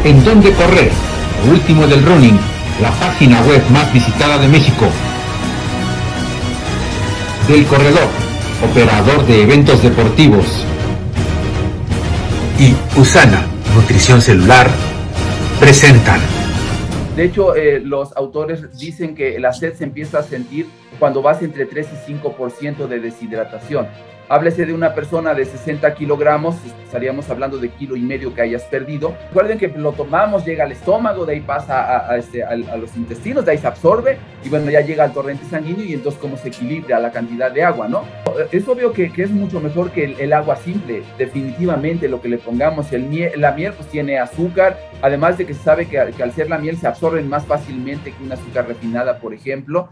¿En dónde correr? Lo último del running, la página web más visitada de México. Del Corredor, operador de eventos deportivos. Y Usana, Nutrición Celular, presentan. De hecho, los autores dicen que la sed se empieza a sentir cuando vas entre 3 y 5% de deshidratación. Háblese de una persona de 60 kilogramos, estaríamos hablando de 1,5 kilos que hayas perdido. Recuerden que lo tomamos, llega al estómago, de ahí pasa a los intestinos, de ahí se absorbe y bueno, ya llega al torrente sanguíneo y entonces cómo se equilibra la cantidad de agua, ¿no? Es obvio que es mucho mejor que el agua simple, definitivamente lo que le pongamos. La miel pues tiene azúcar, además de que se sabe que al ser la miel se absorben más fácilmente que una azúcar refinada, por ejemplo.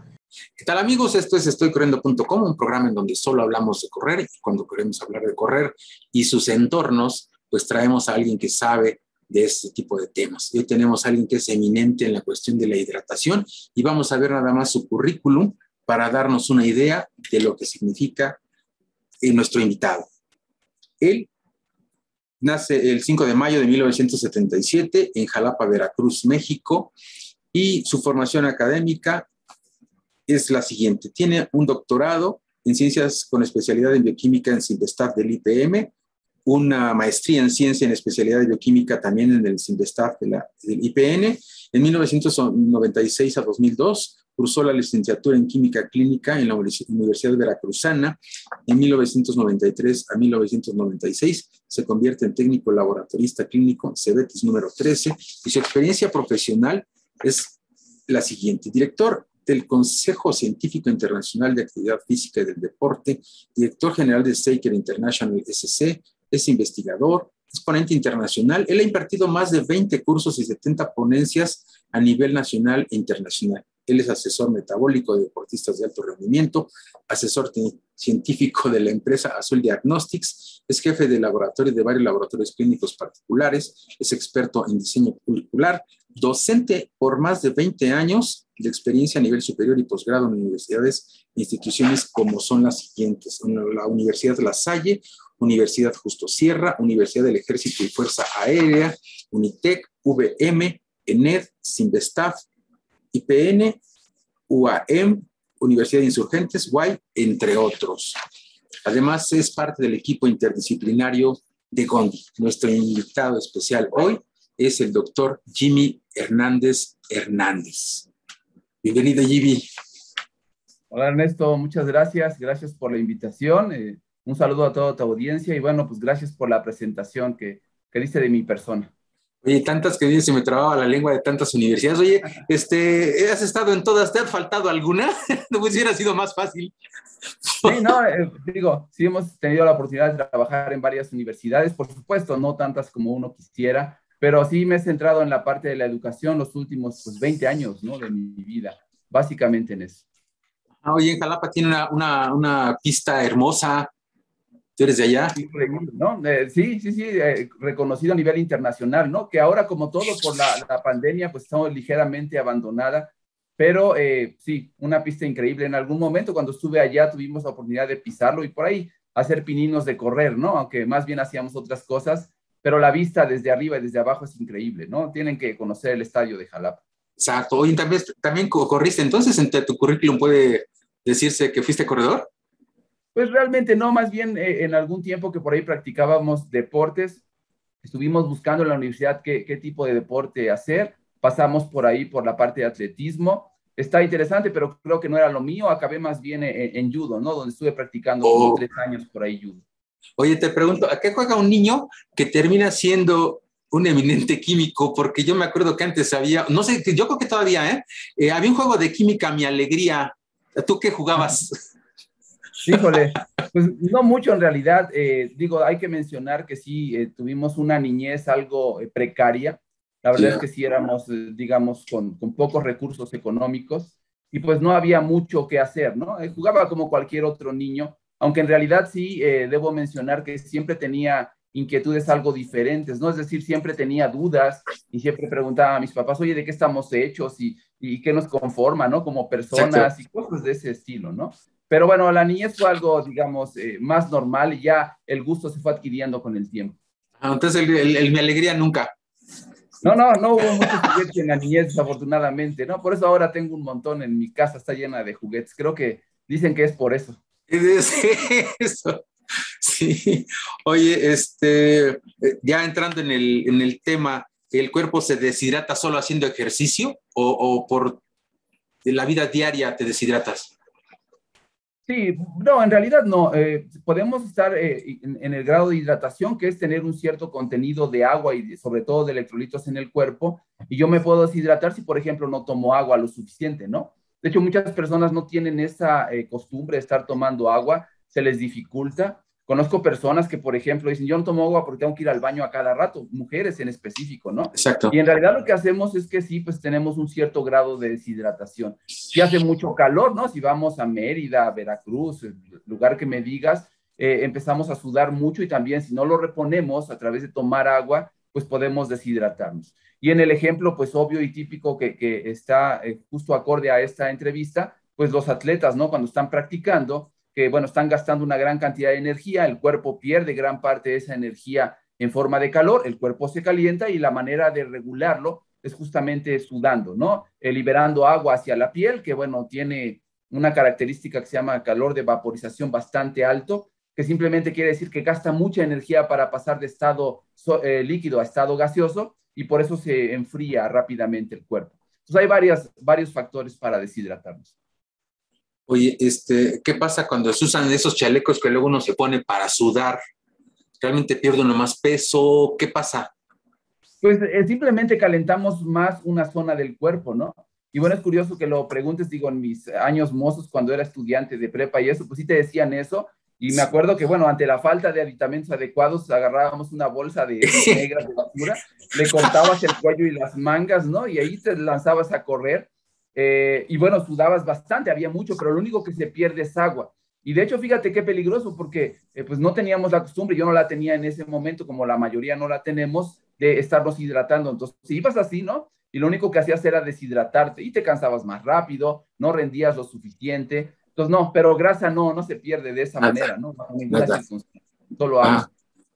¿Qué tal, amigos? Esto es estoycorriendo.com, un programa en donde solo hablamos de correr, y cuando queremos hablar de correr y sus entornos, pues traemos a alguien que sabe de este tipo de temas. Hoy tenemos a alguien que es eminente en la cuestión de la hidratación y vamos a ver nada más su currículum para darnos una idea de lo que significa nuestro invitado. Él nace el 5 de mayo de 1977 en Jalapa, Veracruz, México, y su formación académica es la siguiente. Tiene un doctorado en ciencias con especialidad en bioquímica en Cinvestav del IPM, una maestría en ciencia en especialidad de bioquímica también en el Cinvestav del IPN. En 1996 a 2002 cursó la licenciatura en química clínica en la Universidad Veracruzana. En 1993 a 1996 se convierte en técnico laboratorista clínico CEBETIS número 13 y su experiencia profesional es la siguiente. Director del Consejo Científico Internacional de Actividad Física y del Deporte, director general de Saker International SC, es investigador, es ponente internacional. Él ha impartido más de 20 cursos y 70 ponencias a nivel nacional e internacional. Él es asesor metabólico de deportistas de alto rendimiento, asesor científico de la empresa Azul Diagnostics, es jefe de laboratorio de varios laboratorios clínicos particulares, es experto en diseño curricular, docente por más de 20 años de experiencia a nivel superior y posgrado en universidades e instituciones como son las siguientes: la Universidad La Salle, Universidad Justo Sierra, Universidad del Ejército y Fuerza Aérea, Unitec, VM, ENED, Cinvestav, IPN, UAM, Universidad de Insurgentes, UAI, entre otros. Además, es parte del equipo interdisciplinario de Gondi. Nuestro invitado especial hoy es el doctor Jimmy Hernández Hernández. Bienvenido, Jimmy. Hola, Ernesto, muchas gracias. Gracias por la invitación. Un saludo a toda tu audiencia y bueno, pues gracias por la presentación que diste de mi persona. Oye, tantas que dices, se me trababa la lengua de tantas universidades. Oye, ¿has estado en todas? ¿Te ha faltado alguna? ¿No hubiera sido más fácil? Sí, no, digo, sí hemos tenido la oportunidad de trabajar en varias universidades, por supuesto, no tantas como uno quisiera, pero sí me he centrado en la parte de la educación los últimos 20 años, ¿no? De mi vida, básicamente en eso. Oye, en Jalapa tiene una pista hermosa. ¿Tú eres de allá? Increíble, ¿no? Sí, reconocido a nivel internacional, ¿no? Que ahora, como todo por la pandemia, pues estamos ligeramente abandonada, pero sí, una pista increíble. En algún momento, cuando estuve allá, tuvimos la oportunidad de pisarlo y por ahí hacer pininos de correr, ¿no? Aunque más bien hacíamos otras cosas, pero la vista desde arriba y desde abajo es increíble, ¿no? Tienen que conocer el estadio de Jalapa. Exacto. Oye, también corriste, entonces, entre tu currículum puede decirse que fuiste corredor. Pues realmente no, más bien en algún tiempo que por ahí practicábamos deportes, estuvimos buscando en la universidad qué tipo de deporte hacer, pasamos por ahí por la parte de atletismo, está interesante, pero creo que no era lo mío, acabé más bien en judo, ¿no? Donde estuve practicando como 3 años por ahí judo. Oye, te pregunto, ¿a qué juega un niño que termina siendo un eminente químico? Porque yo me acuerdo que antes había, no sé, yo creo que todavía, había un juego de química, Mi Alegría. ¿Tú qué jugabas? Híjole, pues no mucho en realidad. Digo, hay que mencionar que sí, tuvimos una niñez algo precaria. La verdad es que sí éramos, digamos, con pocos recursos económicos y pues no había mucho que hacer, ¿no? Jugaba como cualquier otro niño, aunque en realidad sí, debo mencionar que siempre tenía inquietudes algo diferentes, ¿no? Es decir, siempre tenía dudas y siempre preguntaba a mis papás, oye, ¿de qué estamos hechos y qué nos conforma, ¿no? Como personas. Exacto. Y cosas de ese estilo, ¿no? Pero bueno, la niñez fue algo, digamos, más normal y ya el gusto se fue adquiriendo con el tiempo. Entonces, mi alegría nunca. No, no, no hubo muchos juguetes en la niñez, desafortunadamente, ¿no? Por eso ahora tengo un montón en mi casa, está llena de juguetes. Creo que dicen que es por eso. Es eso. Sí. Oye, ya entrando en el tema, ¿el cuerpo se deshidrata solo haciendo ejercicio o por la vida diaria te deshidratas? Sí, no, en realidad no. Podemos estar en el grado de hidratación, que es tener un cierto contenido de agua y sobre todo de electrolitos en el cuerpo. Y yo me puedo deshidratar si, por ejemplo, no tomo agua lo suficiente, ¿no? De hecho, muchas personas no tienen esa costumbre de estar tomando agua, se les dificulta. Conozco personas que, por ejemplo, dicen, yo no tomo agua porque tengo que ir al baño a cada rato, mujeres en específico, ¿no? Y Exacto. en realidad lo que hacemos es que sí, pues tenemos un cierto grado de deshidratación. Si hace mucho calor, ¿no? Si vamos a Mérida, a Veracruz, el lugar que me digas, empezamos a sudar mucho y también si no lo reponemos a través de tomar agua, pues podemos deshidratarnos. Y en el ejemplo, pues obvio y típico que está justo acorde a esta entrevista, pues los atletas, ¿no? Cuando están practicando, que bueno, están gastando una gran cantidad de energía, el cuerpo pierde gran parte de esa energía en forma de calor, el cuerpo se calienta y la manera de regularlo es justamente sudando, ¿no? Liberando agua hacia la piel, que bueno, tiene una característica que se llama calor de vaporización bastante alto, que simplemente quiere decir que gasta mucha energía para pasar de estado líquido a estado gaseoso y por eso se enfría rápidamente el cuerpo. Entonces hay varios factores para deshidratarnos. Oye, ¿qué pasa cuando se usan esos chalecos que luego uno se pone para sudar? ¿Realmente pierde uno más peso? ¿Qué pasa? Pues simplemente calentamos más una zona del cuerpo, ¿no? Y bueno, es curioso que lo preguntes, digo, en mis años mozos, cuando era estudiante de prepa y eso, pues sí te decían eso. Y me acuerdo que, bueno, ante la falta de aditamentos adecuados, agarrábamos una bolsa de esas negras de basura, le cortabas el cuello y las mangas, ¿no? Y ahí te lanzabas a correr. Y bueno, sudabas bastante, había mucho, pero lo único que se pierde es agua. Y de hecho, fíjate qué peligroso, porque pues no teníamos la costumbre, yo no la tenía en ese momento, como la mayoría no la tenemos, de estarnos hidratando. Entonces, si ibas así, ¿no? Y lo único que hacías era deshidratarte y te cansabas más rápido, no rendías lo suficiente. Entonces, no, pero grasa no se pierde de esa Nada, manera, ¿no? Bajo ninguna nada. circunstancia, solo agua. Ah,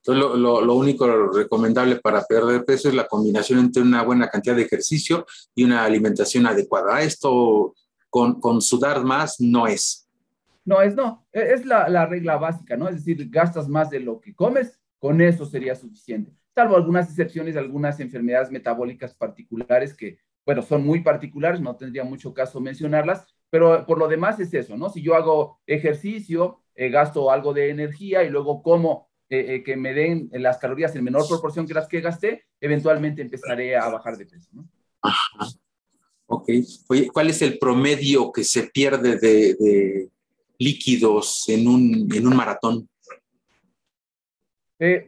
entonces lo único recomendable para perder peso es la combinación entre una buena cantidad de ejercicio y una alimentación adecuada. Esto con sudar más no es. No, es la regla básica, ¿no? Es decir, gastas más de lo que comes, con eso sería suficiente. Salvo algunas excepciones, algunas enfermedades metabólicas particulares que, bueno, son muy particulares, no tendría mucho caso mencionarlas, pero por lo demás es eso, ¿no? Si yo hago ejercicio, gasto algo de energía y luego como que me den las calorías en menor proporción que las que gasté, eventualmente empezaré a bajar de peso, ¿no? Ajá, ok. Oye, ¿cuál es el promedio que se pierde de líquidos en un maratón?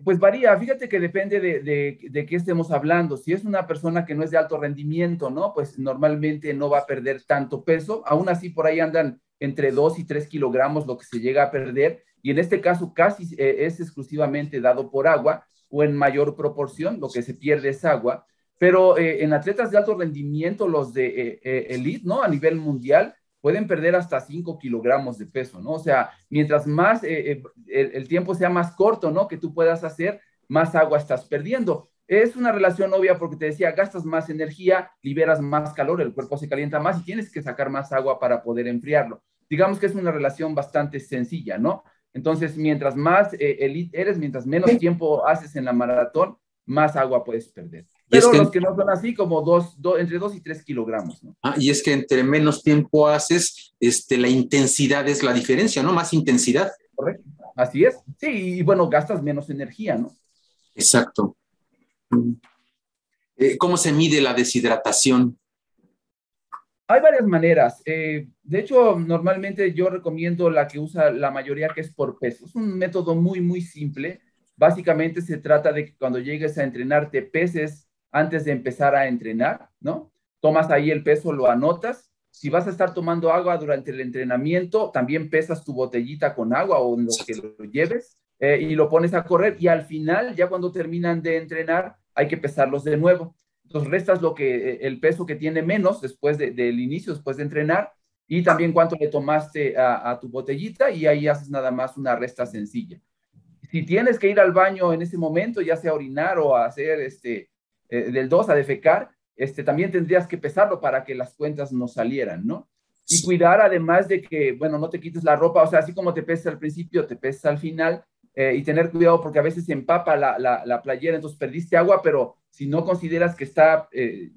Pues varía, fíjate que depende de qué estemos hablando. Si es una persona que no es de alto rendimiento, ¿no? Pues normalmente no va a perder tanto peso. Aún así, por ahí andan entre 2 y 3 kilogramos lo que se llega a perder. Y en este caso casi es exclusivamente dado por agua o en mayor proporción, lo que se pierde es agua. Pero en atletas de alto rendimiento, los de elite, ¿no? A nivel mundial, pueden perder hasta 5 kilogramos de peso, ¿no? O sea, mientras más el tiempo sea más corto, ¿no? Que tú puedas hacer, más agua estás perdiendo. Es una relación obvia porque te decía, gastas más energía, liberas más calor, el cuerpo se calienta más y tienes que sacar más agua para poder enfriarlo. Digamos que es una relación bastante sencilla, ¿no? Entonces, mientras más elite eres, mientras menos tiempo haces en la maratón, más agua puedes perder. Y es Pero los que que no son así, como entre 2 y 3 kilogramos, ¿no? y es que entre menos tiempo haces, la intensidad es la diferencia, ¿no? Más intensidad. Correcto. Así es. Sí, y bueno, gastas menos energía, ¿no? Exacto. ¿Cómo se mide la deshidratación? Hay varias maneras. De hecho, normalmente yo recomiendo la que usa la mayoría, que es por peso. Es un método muy simple. Básicamente se trata de que cuando llegues a entrenar te peses antes de empezar a entrenar, ¿no? Tomas ahí el peso, lo anotas. Si vas a estar tomando agua durante el entrenamiento, también pesas tu botellita con agua o en lo que Exacto. lo lleves y lo pones a correr. Y al final, ya cuando terminan de entrenar, hay que pesarlos de nuevo. Entonces restas el peso que tiene menos después del inicio, después de entrenar, y también cuánto le tomaste a tu botellita, y ahí haces nada más una resta sencilla. Si tienes que ir al baño en ese momento, ya sea a orinar o a hacer del 2 a defecar, también tendrías que pesarlo para que las cuentas no salieran, ¿no? Y cuidar además de que, bueno, no te quites la ropa, o sea, así como te pesa al principio, te pesa al final, y tener cuidado porque a veces se empapa la playera, entonces perdiste agua, pero si no consideras que está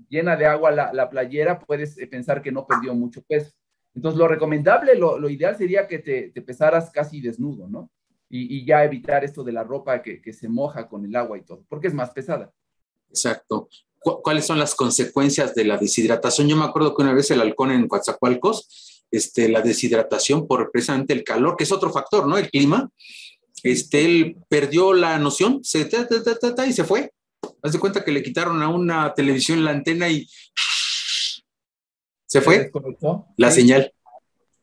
llena de agua la playera, puedes pensar que no perdió mucho peso. Entonces, lo recomendable, lo ideal sería que te pesaras casi desnudo, ¿no? Y ya evitar esto de la ropa que se moja con el agua y todo, porque es más pesada. Exacto. ¿Cuáles son las consecuencias de la deshidratación? Yo me acuerdo que una vez el halcón en Coatzacoalcos, la deshidratación por precisamente el calor, que es otro factor, ¿no? El clima. Él perdió la noción y se fue. Haz de cuenta que le quitaron a una televisión la antena y se fue la señal.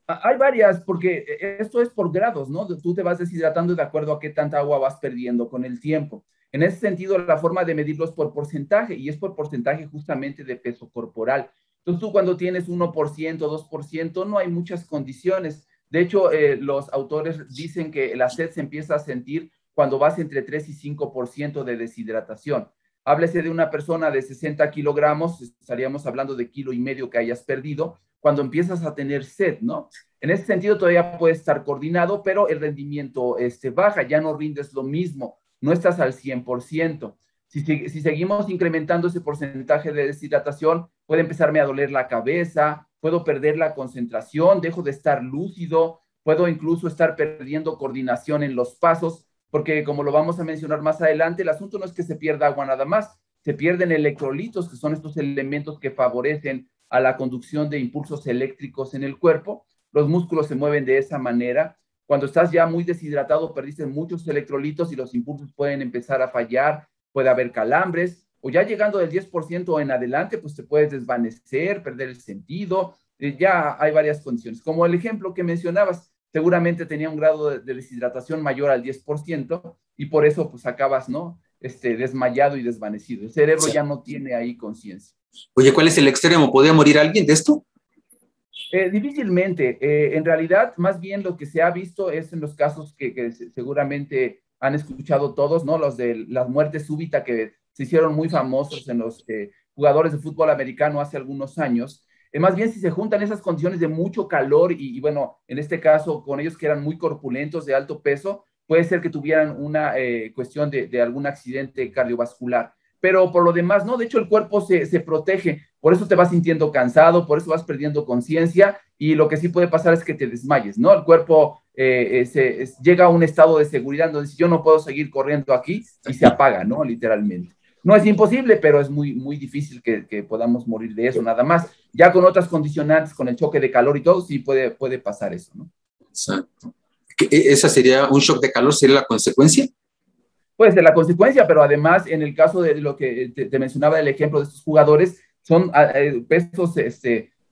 Hay varias, porque esto es por grados, ¿no? Tú te vas deshidratando de acuerdo a qué tanta agua vas perdiendo con el tiempo. En ese sentido, la forma de medirlo es por porcentaje, y es por porcentaje justamente de peso corporal. Entonces, tú cuando tienes 1%, 2%, no hay muchas condiciones. De hecho, los autores dicen que la sed se empieza a sentir cuando vas entre 3 y 5% de deshidratación. Háblese de una persona de 60 kilogramos, estaríamos hablando de 1,5 kilos que hayas perdido, cuando empiezas a tener sed, ¿no? En ese sentido todavía puede estar coordinado, pero el rendimiento baja, ya no rindes lo mismo, no estás al 100%. Si seguimos incrementando ese porcentaje de deshidratación, puede empezarme a doler la cabeza, puedo perder la concentración, dejo de estar lúcido, puedo incluso estar perdiendo coordinación en los pasos, porque como lo vamos a mencionar más adelante, el asunto no es que se pierda agua nada más, se pierden electrolitos, que son estos elementos que favorecen a la conducción de impulsos eléctricos en el cuerpo. Los músculos se mueven de esa manera. Cuando estás ya muy deshidratado, perdiste muchos electrolitos y los impulsos pueden empezar a fallar, puede haber calambres, o ya llegando del 10% en adelante, pues te puedes desvanecer, perder el sentido, ya hay varias condiciones. Como el ejemplo que mencionabas, seguramente tenía un grado de deshidratación mayor al 10% y por eso pues acabas, ¿no? Desmayado y desvanecido. El cerebro ya no tiene ahí conciencia. Oye, ¿cuál es el extremo? ¿Podría morir alguien de esto? Difícilmente. En realidad, más bien lo que se ha visto es en los casos que seguramente han escuchado todos, ¿no? Los de la muerte súbita que se hicieron muy famosos en los jugadores de fútbol americano hace algunos años. Más bien si se juntan esas condiciones de mucho calor y bueno, en este caso con ellos que eran muy corpulentos, de alto peso, puede ser que tuvieran una cuestión de algún accidente cardiovascular. Pero por lo demás, ¿no? De hecho, el cuerpo se protege, por eso te vas sintiendo cansado, por eso vas perdiendo conciencia, y lo que sí puede pasar es que te desmayes, ¿no? El cuerpo llega a un estado de seguridad donde dice, yo no puedo seguir corriendo aquí, y se apaga, ¿no? Literalmente. No es imposible, pero es muy, muy difícil que podamos morir de eso, nada más. Ya con otras condicionantes, con el choque de calor y todo, sí puede pasar eso, ¿no? Exacto. ¿Esa sería un shock de calor? ¿Sería la consecuencia? Puede ser la consecuencia, pero además, en el caso de lo que te mencionaba el ejemplo de estos jugadores, son pesos,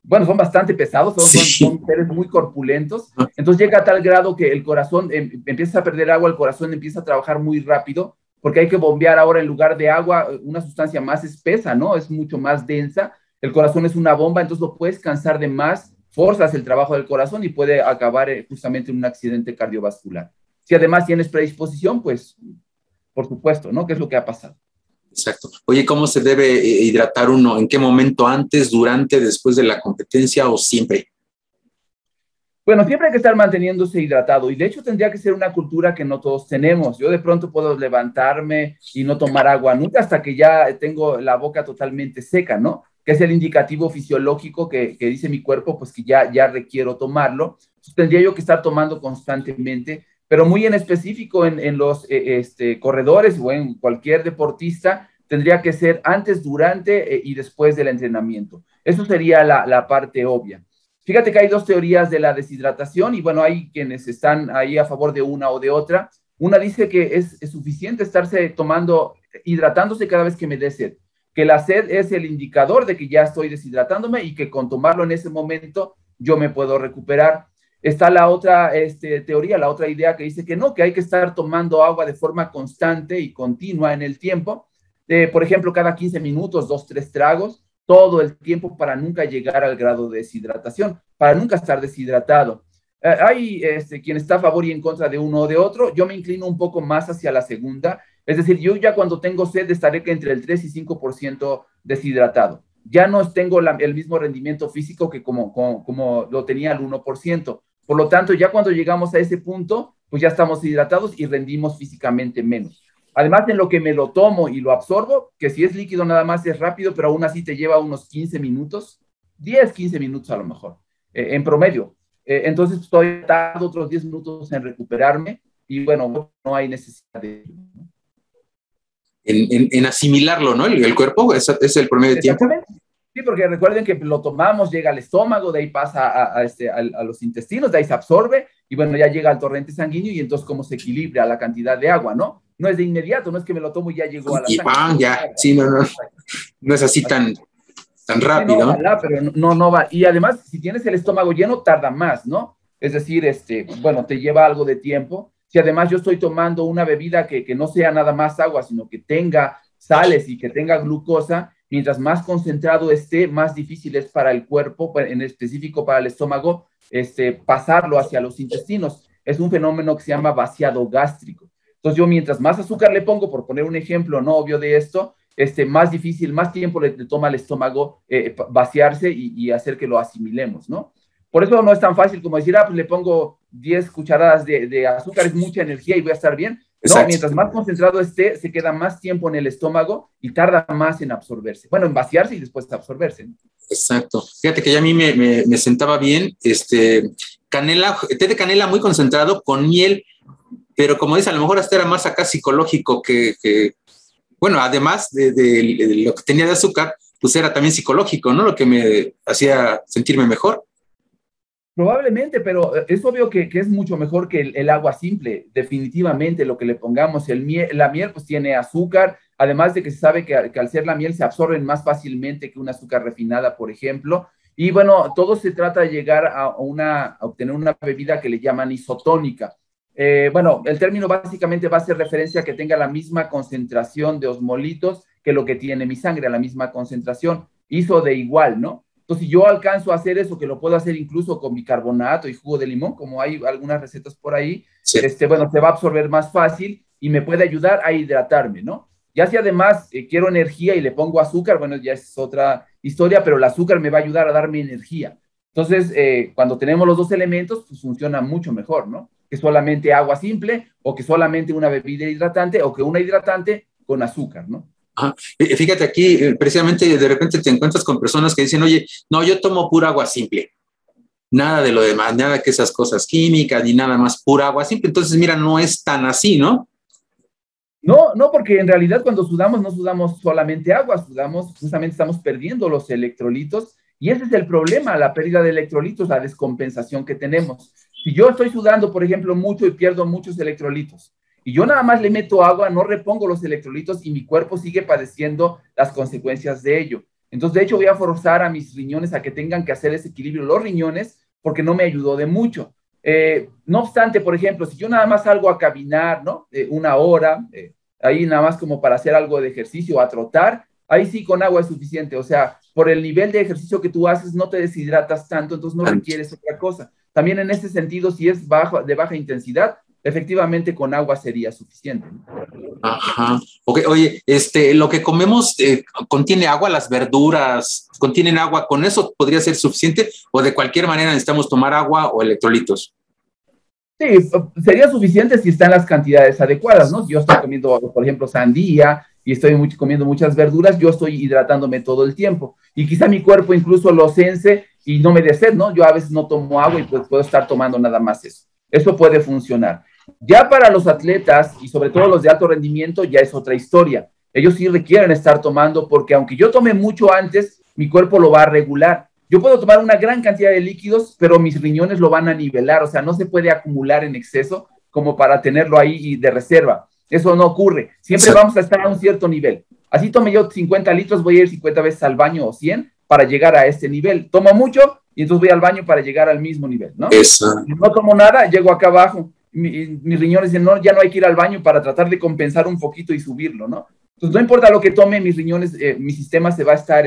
bueno, son bastante pesados, son seres muy corpulentos, entonces llega a tal grado que el corazón empieza a perder agua, el corazón empieza a trabajar muy rápido, porque hay que bombear ahora en lugar de agua una sustancia más espesa, ¿no? Es mucho más densa, el corazón es una bomba, entonces lo puedes cansar de más, forzas el trabajo del corazón y puede acabar justamente en un accidente cardiovascular. Si además tienes predisposición, pues por supuesto, ¿no? ¿Qué es lo que ha pasado? Exacto. Oye, ¿cómo se debe hidratar uno? ¿En qué momento? ¿Antes, durante, después de la competencia o siempre? Bueno, siempre hay que estar manteniéndose hidratado y de hecho tendría que ser una cultura que no todos tenemos. Yo de pronto puedo levantarme y no tomar agua nunca hasta que ya tengo la boca totalmente seca, ¿no? Que es el indicativo fisiológico que dice mi cuerpo, pues que ya requiero tomarlo. Entonces, tendría yo que estar tomando constantemente, pero muy en específico en los corredores o en cualquier deportista, tendría que ser antes, durante y después del entrenamiento. Eso sería la parte obvia. Fíjate que hay dos teorías de la deshidratación y bueno, hay quienes están ahí a favor de una o de otra. Una dice que es suficiente estarse hidratándose cada vez que me dé sed, que la sed es el indicador de que ya estoy deshidratándome y que con tomarlo en ese momento yo me puedo recuperar. Está la otra teoría, la otra idea que dice que no, que hay que estar tomando agua de forma constante y continua en el tiempo. Por ejemplo, cada 15 minutos, 2, 3 tragos, todo el tiempo para nunca llegar al grado de deshidratación, para nunca estar deshidratado. Hay quien está a favor y en contra de uno o de otro. Yo me inclino un poco más hacia la segunda, Es decir, yo ya cuando tengo sed estaré entre el 3 y 5% deshidratado. Ya no tengo el mismo rendimiento físico que como lo tenía al 1%. Por lo tanto, ya cuando llegamos a ese punto, pues ya estamos hidratados y rendimos físicamente menos. Además, en lo que me lo tomo y lo absorbo, que si es líquido nada más es rápido, pero aún así te lleva unos 15 minutos, 10, 15 minutos a lo mejor, en promedio. Entonces, estoy tardando otros 10 minutos en recuperarme y bueno, no hay necesidad de... En asimilarlo, ¿no? El cuerpo es el promedio de tiempo. Sí, porque recuerden que lo tomamos, llega al estómago, de ahí pasa a los intestinos, de ahí se absorbe y bueno, ya llega al torrente sanguíneo y entonces cómo se equilibra la cantidad de agua, ¿no? No es de inmediato, no es que me lo tomo y ya llegó a la sangre. ¡Pam! Ya, sí, no es así tan rápido. Sí, no, ojalá, pero no va. Y además, si tienes el estómago lleno, tarda más, ¿no? Es decir, bueno, te lleva algo de tiempo. Si además yo estoy tomando una bebida que no sea nada más agua, sino que tenga sales y que tenga glucosa, mientras más concentrado esté, más difícil es para el cuerpo, en específico para el estómago, pasarlo hacia los intestinos. Es un fenómeno que se llama vaciado gástrico. Entonces yo mientras más azúcar le pongo, por poner un ejemplo no obvio de esto, más difícil, más tiempo le toma al estómago vaciarse y hacer que lo asimilemos, ¿no? Por eso no es tan fácil como decir, pues le pongo 10 cucharadas de azúcar, es mucha energía y voy a estar bien. No, mientras más concentrado esté, se queda más tiempo en el estómago y tarda más en absorberse. Bueno, en vaciarse y después absorberse. Exacto. Fíjate que ya a mí me sentaba bien, canela, té de canela muy concentrado con miel, pero como dice, a lo mejor hasta era más acá psicológico que bueno, además de lo que tenía de azúcar, pues era también psicológico, ¿no? Lo que me hacía sentirme mejor. Probablemente, pero es obvio que es mucho mejor que el agua simple. Definitivamente lo que le pongamos, la miel pues tiene azúcar, además de que se sabe que al ser la miel se absorben más fácilmente que un azúcar refinada, por ejemplo. Y bueno, todo se trata de llegar a obtener una bebida que le llaman isotónica. Bueno, el término básicamente va a hacer referencia a que tenga la misma concentración de osmolitos que lo que tiene mi sangre, a la misma concentración. Iso de igual, ¿no? Entonces, si yo alcanzo a hacer eso, que lo puedo hacer incluso con bicarbonato y jugo de limón, como hay algunas recetas por ahí, sí. Bueno, se va a absorber más fácil y me puede ayudar a hidratarme, ¿no? Ya si además quiero energía y le pongo azúcar, bueno, ya es otra historia, pero el azúcar me va a ayudar a darme energía. Entonces, cuando tenemos los dos elementos, pues funciona mucho mejor, ¿no? Que solamente agua simple, o que solamente una bebida hidratante, o que una hidratante con azúcar, ¿no? Ajá. Fíjate aquí, precisamente de repente te encuentras con personas que dicen, oye, no, yo tomo pura agua simple, nada de lo demás, nada que esas cosas químicas, ni nada más, pura agua simple. Entonces, mira, no es tan así, ¿no? No, porque en realidad cuando sudamos, no sudamos solamente agua, sudamos, justamente estamos perdiendo los electrolitos, y ese es el problema, la pérdida de electrolitos, la descompensación que tenemos. Si yo estoy sudando, por ejemplo, mucho y pierdo muchos electrolitos, y yo nada más le meto agua, no repongo los electrolitos y mi cuerpo sigue padeciendo las consecuencias de ello. Entonces, de hecho, voy a forzar a mis riñones a que tengan que hacer ese equilibrio, los riñones, porque no me ayudó de mucho. No obstante, por ejemplo, si yo nada más salgo a caminar, ¿no? Una hora, ahí nada más como para hacer algo de ejercicio, a trotar, ahí sí con agua es suficiente. O sea, por el nivel de ejercicio que tú haces, no te deshidratas tanto, entonces no requieres otra cosa. También en ese sentido, si es de baja intensidad, efectivamente con agua sería suficiente, ¿no? Ajá. Okay. Oye, lo que comemos contiene agua, las verduras contienen agua, ¿con eso podría ser suficiente o de cualquier manera necesitamos tomar agua o electrolitos? Sí, sería suficiente si están las cantidades adecuadas, ¿no? Si yo estoy comiendo, por ejemplo, sandía y estoy comiendo muchas verduras, yo estoy hidratándome todo el tiempo y quizá mi cuerpo incluso lo sense y no me dé sed, ¿no? Yo a veces no tomo agua y pues puedo estar tomando nada más eso. Eso puede funcionar. Ya para los atletas y sobre todo los de alto rendimiento ya es otra historia. Ellos sí requieren estar tomando porque aunque yo tome mucho antes, mi cuerpo lo va a regular. Yo puedo tomar una gran cantidad de líquidos, pero mis riñones lo van a nivelar, o sea, no se puede acumular en exceso como para tenerlo ahí de reserva. Eso no ocurre. Siempre vamos a estar a un cierto nivel. Así tome yo 50 litros, voy a ir 50 veces al baño o 100 para llegar a este nivel. Tomo mucho y entonces voy al baño para llegar al mismo nivel, ¿no? Si no tomo nada, llego acá abajo. Mis riñones dicen, no, ya no hay que ir al baño para tratar de compensar un poquito y subirlo, ¿no? Entonces, no importa lo que tome, mis riñones, mi sistema se va a estar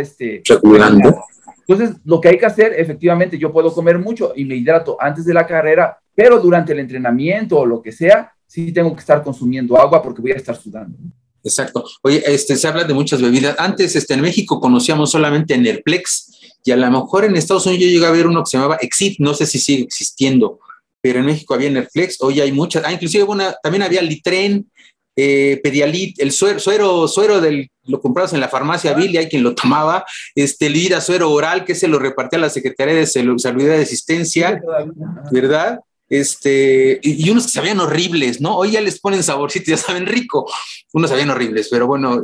regulando. Entonces, lo que hay que hacer, efectivamente, yo puedo comer mucho y me hidrato antes de la carrera, pero durante el entrenamiento o lo que sea, sí tengo que estar consumiendo agua porque voy a estar sudando. Exacto. Oye, se habla de muchas bebidas. Antes, en México conocíamos solamente Enerplex, y a lo mejor en Estados Unidos yo llegué a ver uno que se llamaba Exit, no sé si sigue existiendo, pero en México había Enerplex. Hoy hay muchas. Inclusive también había Litren, Pedialit, el suero lo comprabas en la farmacia Bill, y hay quien lo tomaba, Lira, suero oral, que se lo repartía a la Secretaría de Salud y de Asistencia, ¿verdad? Y unos que sabían horribles, ¿no? Hoy ya les ponen saborcito, ya saben rico. Unos sabían horribles, pero bueno,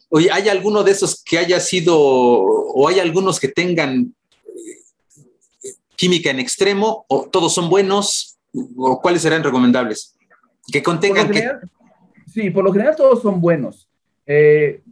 oye, ¿hay alguno de esos que haya sido, o hay algunos que tengan química en extremo, o todos son buenos, o cuáles serán recomendables? Que contengan Sí, por lo general todos son buenos.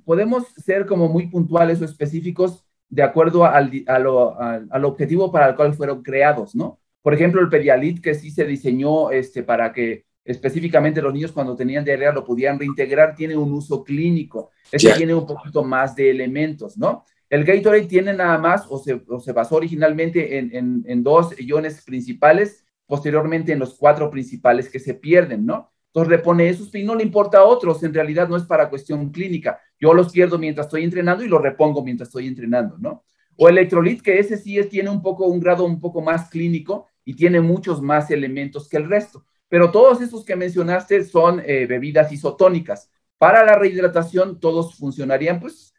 Podemos ser como muy puntuales o específicos de acuerdo al objetivo para el cual fueron creados, ¿no? Por ejemplo, el Pedialit, que sí se diseñó para que específicamente los niños cuando tenían diarrea lo pudieran reintegrar, tiene un uso clínico. Tiene un poquito más de elementos, ¿no? El Gatorade tiene nada más, o se basó originalmente en 2 iones principales, posteriormente en los 4 principales que se pierden, ¿no? Entonces repone esos y no le importa a otros, en realidad no es para cuestión clínica. Yo los pierdo mientras estoy entrenando y los repongo mientras estoy entrenando, ¿no? O Electrolit, que ese sí tiene un grado un poco más clínico y tiene muchos más elementos que el resto. Pero todos esos que mencionaste son bebidas isotónicas. Para la rehidratación todos funcionarían pues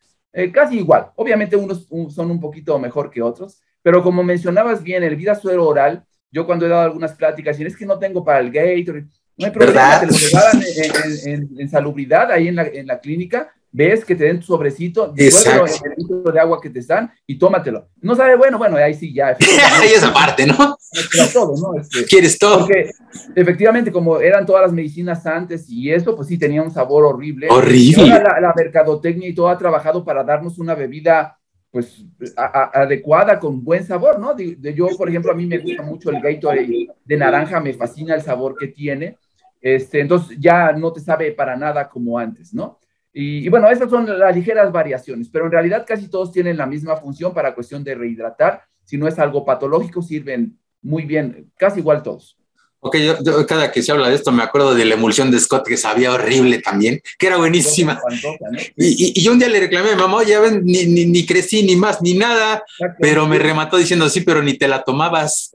casi igual. Obviamente unos son un poquito mejor que otros, pero como mencionabas bien, el Vida Suero Oral, yo cuando he dado algunas pláticas, y es que no tengo para el Gatorade, no hay problema, te lo regalan en salubridad ahí en la clínica, ves que te den tu sobrecito, disuélvelo en el litro de agua que te dan y tómatelo. No sabe, bueno, ahí sí ya. Ahí esa parte, ¿no? Todo, ¿no? ¿Quieres todo? Porque efectivamente, como eran todas las medicinas antes y eso, pues sí tenía un sabor horrible. Horrible. Y ahora la mercadotecnia y todo ha trabajado para darnos una bebida pues adecuada, con buen sabor, ¿no? Yo, por ejemplo, a mí me gusta mucho el Gatorade de naranja, me fascina el sabor que tiene, entonces ya no te sabe para nada como antes, ¿no? Y bueno, esas son las ligeras variaciones, pero en realidad casi todos tienen la misma función para cuestión de rehidratar. Si no es algo patológico, sirven muy bien, casi igual todos. Ok, yo cada que se habla de esto me acuerdo de la emulsión de Scott, que sabía horrible también, que era buenísima. ¿No? Y yo un día le reclamé a mi mamá, ya ven, ni crecí, ni más, ni nada, pero me remató diciendo, sí, pero ni te la tomabas.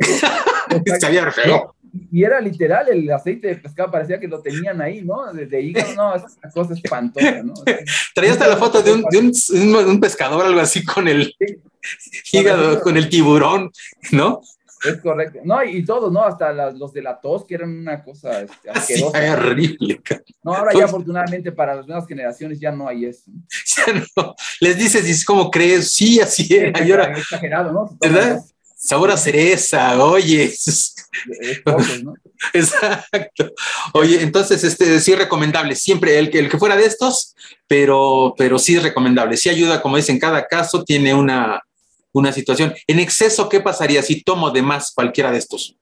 Sabía feo. Y era literal, el aceite de pescado parecía que lo tenían ahí, ¿no? De hígado, no, es una cosa espantosa, ¿no? Traía hasta la foto de un pescador, algo así, con el hígado, con el tiburón, ¿no? Es correcto. No, y todos, ¿no? Hasta los de la tos, que eran una cosa asquerosa. Sí, horrible. No, ahora ya afortunadamente para las nuevas generaciones ya no hay eso. Ya no. Les dices, ¿y cómo crees? Sí, así era. Sí, ahora, exagerado, ¿no? ¿Verdad? Sabor a cereza, oye. Es poco, ¿no? Exacto. Oye, entonces, sí es recomendable. Siempre el que fuera de estos, pero sí es recomendable. Sí ayuda, como dicen, cada caso tiene una situación. En exceso, ¿qué pasaría si tomo de más cualquiera de estos?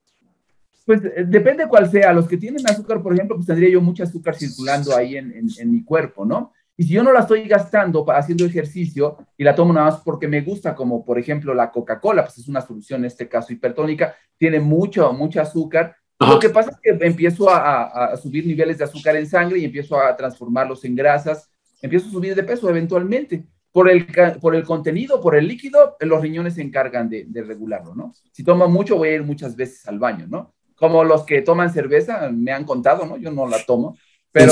Pues depende cuál sea. Los que tienen azúcar, por ejemplo, pues tendría yo mucho azúcar circulando ahí en mi cuerpo, ¿no? Y si yo no la estoy gastando haciendo ejercicio y la tomo nada más porque me gusta, como por ejemplo la Coca-Cola, pues es una solución en este caso hipertónica, tiene mucho azúcar. Lo que pasa es que empiezo a subir niveles de azúcar en sangre y empiezo a transformarlos en grasas, empiezo a subir de peso eventualmente. Por el contenido, por el líquido, los riñones se encargan de regularlo, ¿no? Si tomo mucho, voy a ir muchas veces al baño, ¿no? Como los que toman cerveza, me han contado, ¿no? Yo no la tomo. Pero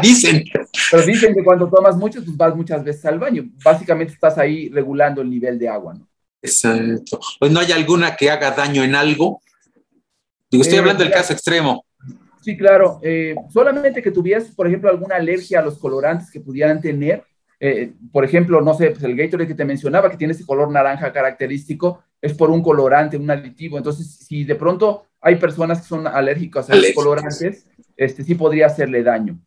dicen. Pero dicen que cuando tomas mucho, pues vas muchas veces al baño. Básicamente estás ahí regulando el nivel de agua, ¿no? Exacto. Pues no hay alguna que haga daño en algo. Digo, estoy hablando del caso extremo. Sí, claro. Solamente que tuvieras, por ejemplo, alguna alergia a los colorantes que pudieran tener. Por ejemplo, no sé, pues el Gatorade que te mencionaba, que tiene ese color naranja característico, es por un colorante, un aditivo. Entonces, si de pronto hay personas que son alérgicas a los colorantes, sí podría hacerle daño.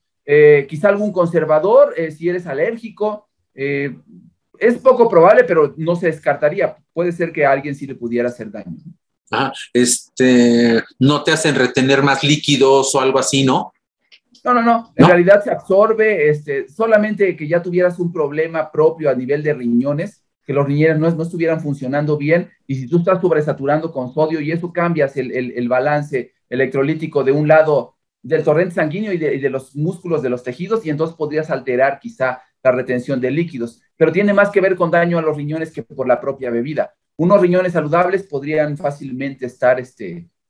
Quizá algún conservador, si eres alérgico, es poco probable, pero no se descartaría. Puede ser que a alguien sí le pudiera hacer daño. No te hacen retener más líquidos o algo así, ¿no? No. En realidad se absorbe, solamente que ya tuvieras un problema propio a nivel de riñones, que los riñones no estuvieran funcionando bien, y si tú estás sobresaturando con sodio y eso cambias el balance electrolítico de un lado del torrente sanguíneo y de los músculos de los tejidos, y entonces podrías alterar quizá la retención de líquidos, pero tiene más que ver con daño a los riñones que por la propia bebida. Unos riñones saludables podrían fácilmente estar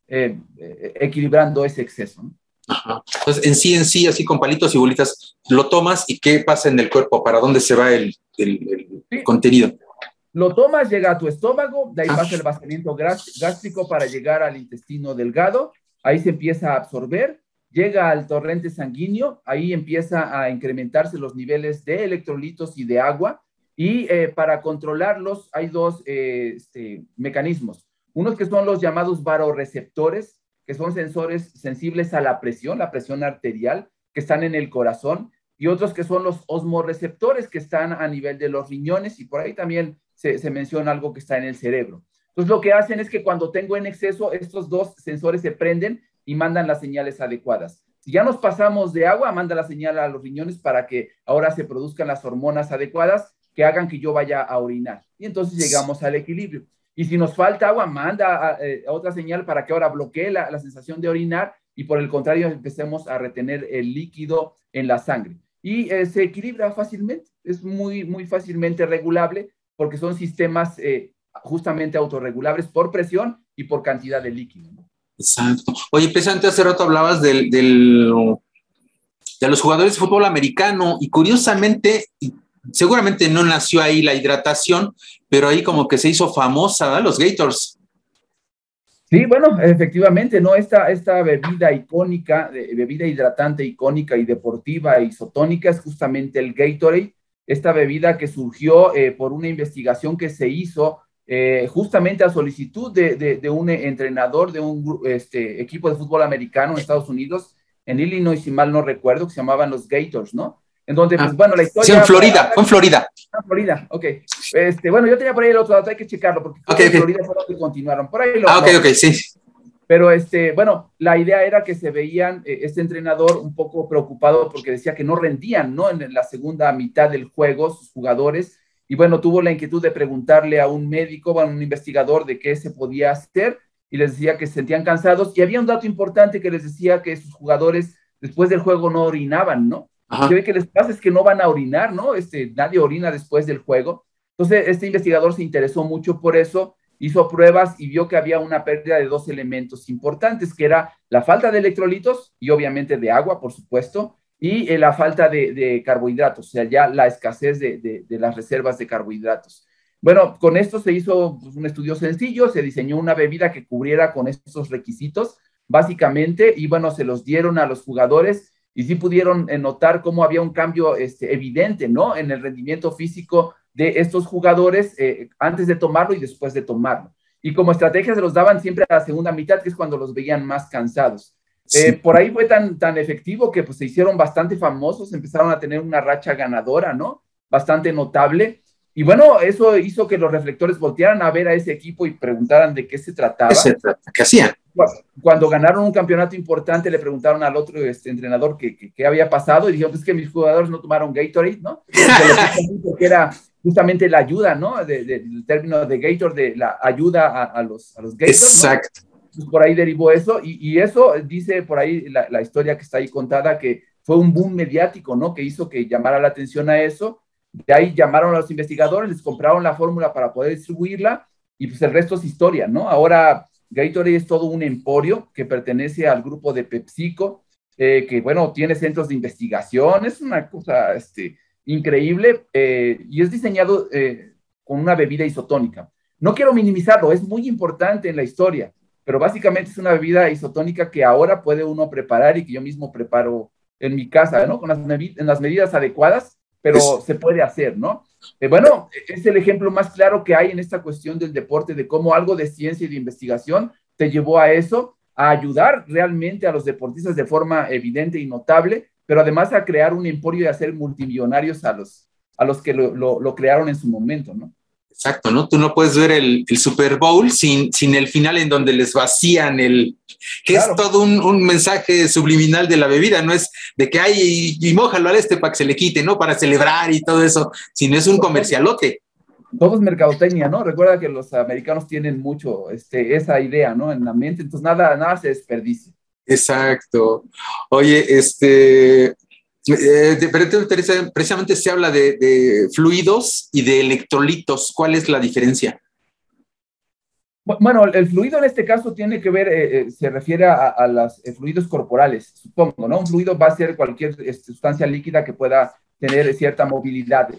equilibrando ese exceso, ¿no? Ajá. Entonces, en sí, así con palitos y bolitas, lo tomas y ¿qué pasa en el cuerpo? ¿Para dónde se va el Sí. contenido? Lo tomas, llega a tu estómago, de ahí pasa el vaciamiento gástrico para llegar al intestino delgado, ahí se empieza a absorber, llega al torrente sanguíneo, ahí empieza a incrementarse los niveles de electrolitos y de agua, y para controlarlos hay dos mecanismos. Unos que son los llamados varoreceptores, que son sensores sensibles a la presión arterial, que están en el corazón, y otros que son los osmoreceptores, que están a nivel de los riñones, y por ahí también se menciona algo que está en el cerebro. Entonces, lo que hacen es que cuando tengo en exceso, estos dos sensores se prenden y mandan las señales adecuadas. Si ya nos pasamos de agua, manda la señal a los riñones para que ahora se produzcan las hormonas adecuadas que hagan que yo vaya a orinar. Y entonces llegamos al equilibrio. Y si nos falta agua, manda a otra señal para que ahora bloquee la sensación de orinar y por el contrario empecemos a retener el líquido en la sangre. Y se equilibra fácilmente, es muy, muy fácilmente regulable porque son sistemas justamente autorregulables por presión y por cantidad de líquido, ¿no? Exacto. Oye, precisamente hace rato hablabas de los jugadores de fútbol americano y curiosamente, seguramente no nació ahí la hidratación, pero ahí como que se hizo famosa, ¿verdad? Los Gators. Sí, bueno, efectivamente, ¿no? Esta bebida icónica, bebida hidratante icónica y deportiva isotónica es justamente el Gatorade, esta bebida que surgió por una investigación que se hizo justamente a solicitud de un entrenador de un equipo de fútbol americano en Estados Unidos, en Illinois, si mal no recuerdo, que se llamaban los Gators, ¿no? En donde, pues bueno, la historia... Sí, fue en Florida. Florida, ok. Bueno, yo tenía por ahí el otro dato, hay que checarlo, porque en Florida fue lo que continuaron. Por ahí lo... ok, sí. Pero, bueno, la idea era que se veían, este entrenador un poco preocupado porque decía que no rendían, ¿no? En la segunda mitad del juego, sus jugadores, y bueno, tuvo la inquietud de preguntarle a un médico, a un investigador de qué se podía hacer, y les decía que se sentían cansados, y había un dato importante que les decía que sus jugadores después del juego no orinaban, ¿no? Ajá. Lo que les pasa es que no van a orinar, ¿no? Nadie orina después del juego. Entonces, este investigador se interesó mucho por eso, hizo pruebas y vio que había una pérdida de dos elementos importantes, que era la falta de electrolitos y obviamente de agua, por supuesto, y la falta de carbohidratos, o sea, ya la escasez de las reservas de carbohidratos. Bueno, con esto se hizo un estudio sencillo, se diseñó una bebida que cubriera con estos requisitos, básicamente, y bueno, se los dieron a los jugadores y sí pudieron notar cómo había un cambio evidente, ¿no? En el rendimiento físico de estos jugadores antes de tomarlo y después de tomarlo. Y como estrategia se los daban siempre a la segunda mitad, que es cuando los veían más cansados. Sí. Por ahí fue tan efectivo que pues, se hicieron bastante famosos, empezaron a tener una racha ganadora, ¿no? Bastante notable. Y bueno, eso hizo que los reflectores voltearan a ver a ese equipo y preguntaran de qué se trataba. ¿Qué hacían? Cuando ganaron un campeonato importante, le preguntaron al otro entrenador qué había pasado y dijeron, pues que mis jugadores no tomaron Gatorade, ¿no? Porque era justamente la ayuda, ¿no? Del término de Gator, de la ayuda a los Gators. Exacto. ¿No? Pues por ahí derivó eso y eso dice por ahí la historia que está ahí contada, que fue un boom mediático, ¿no? Que hizo que llamara la atención a eso. De ahí llamaron a los investigadores, les compraron la fórmula para poder distribuirla y pues el resto es historia, ¿no? Ahora Gatorade es todo un emporio que pertenece al grupo de PepsiCo, que bueno, tiene centros de investigación, es una cosa increíble y es diseñado con una bebida isotónica. No quiero minimizarlo, es muy importante en la historia, pero básicamente es una bebida isotónica que ahora puede uno preparar y que yo mismo preparo en mi casa, ¿no? En las medidas adecuadas, pero se puede hacer, ¿no? Bueno, es el ejemplo más claro que hay en esta cuestión del deporte, de cómo algo de ciencia y de investigación te llevó a eso, a ayudar realmente a los deportistas de forma evidente y notable, pero además a crear un emporio y a hacer multimillonarios a los que lo crearon en su momento, ¿no? Exacto, ¿no? Tú no puedes ver el Super Bowl sin el final en donde les vacían que claro. Es todo un mensaje subliminal de la bebida, no es de que hay y mójalo al para que se le quite, ¿no? Para celebrar y todo eso, sino es un comercialote. Todo es mercadotecnia, ¿no? Recuerda que los americanos tienen mucho esa idea, ¿no? En la mente, entonces nada se desperdicia. Exacto. Oye, precisamente se habla de fluidos y de electrolitos. ¿Cuál es la diferencia? Bueno, el fluido en este caso tiene que ver, se refiere a los fluidos corporales, supongo, ¿no? Un fluido va a ser cualquier sustancia líquida que pueda tener cierta movilidad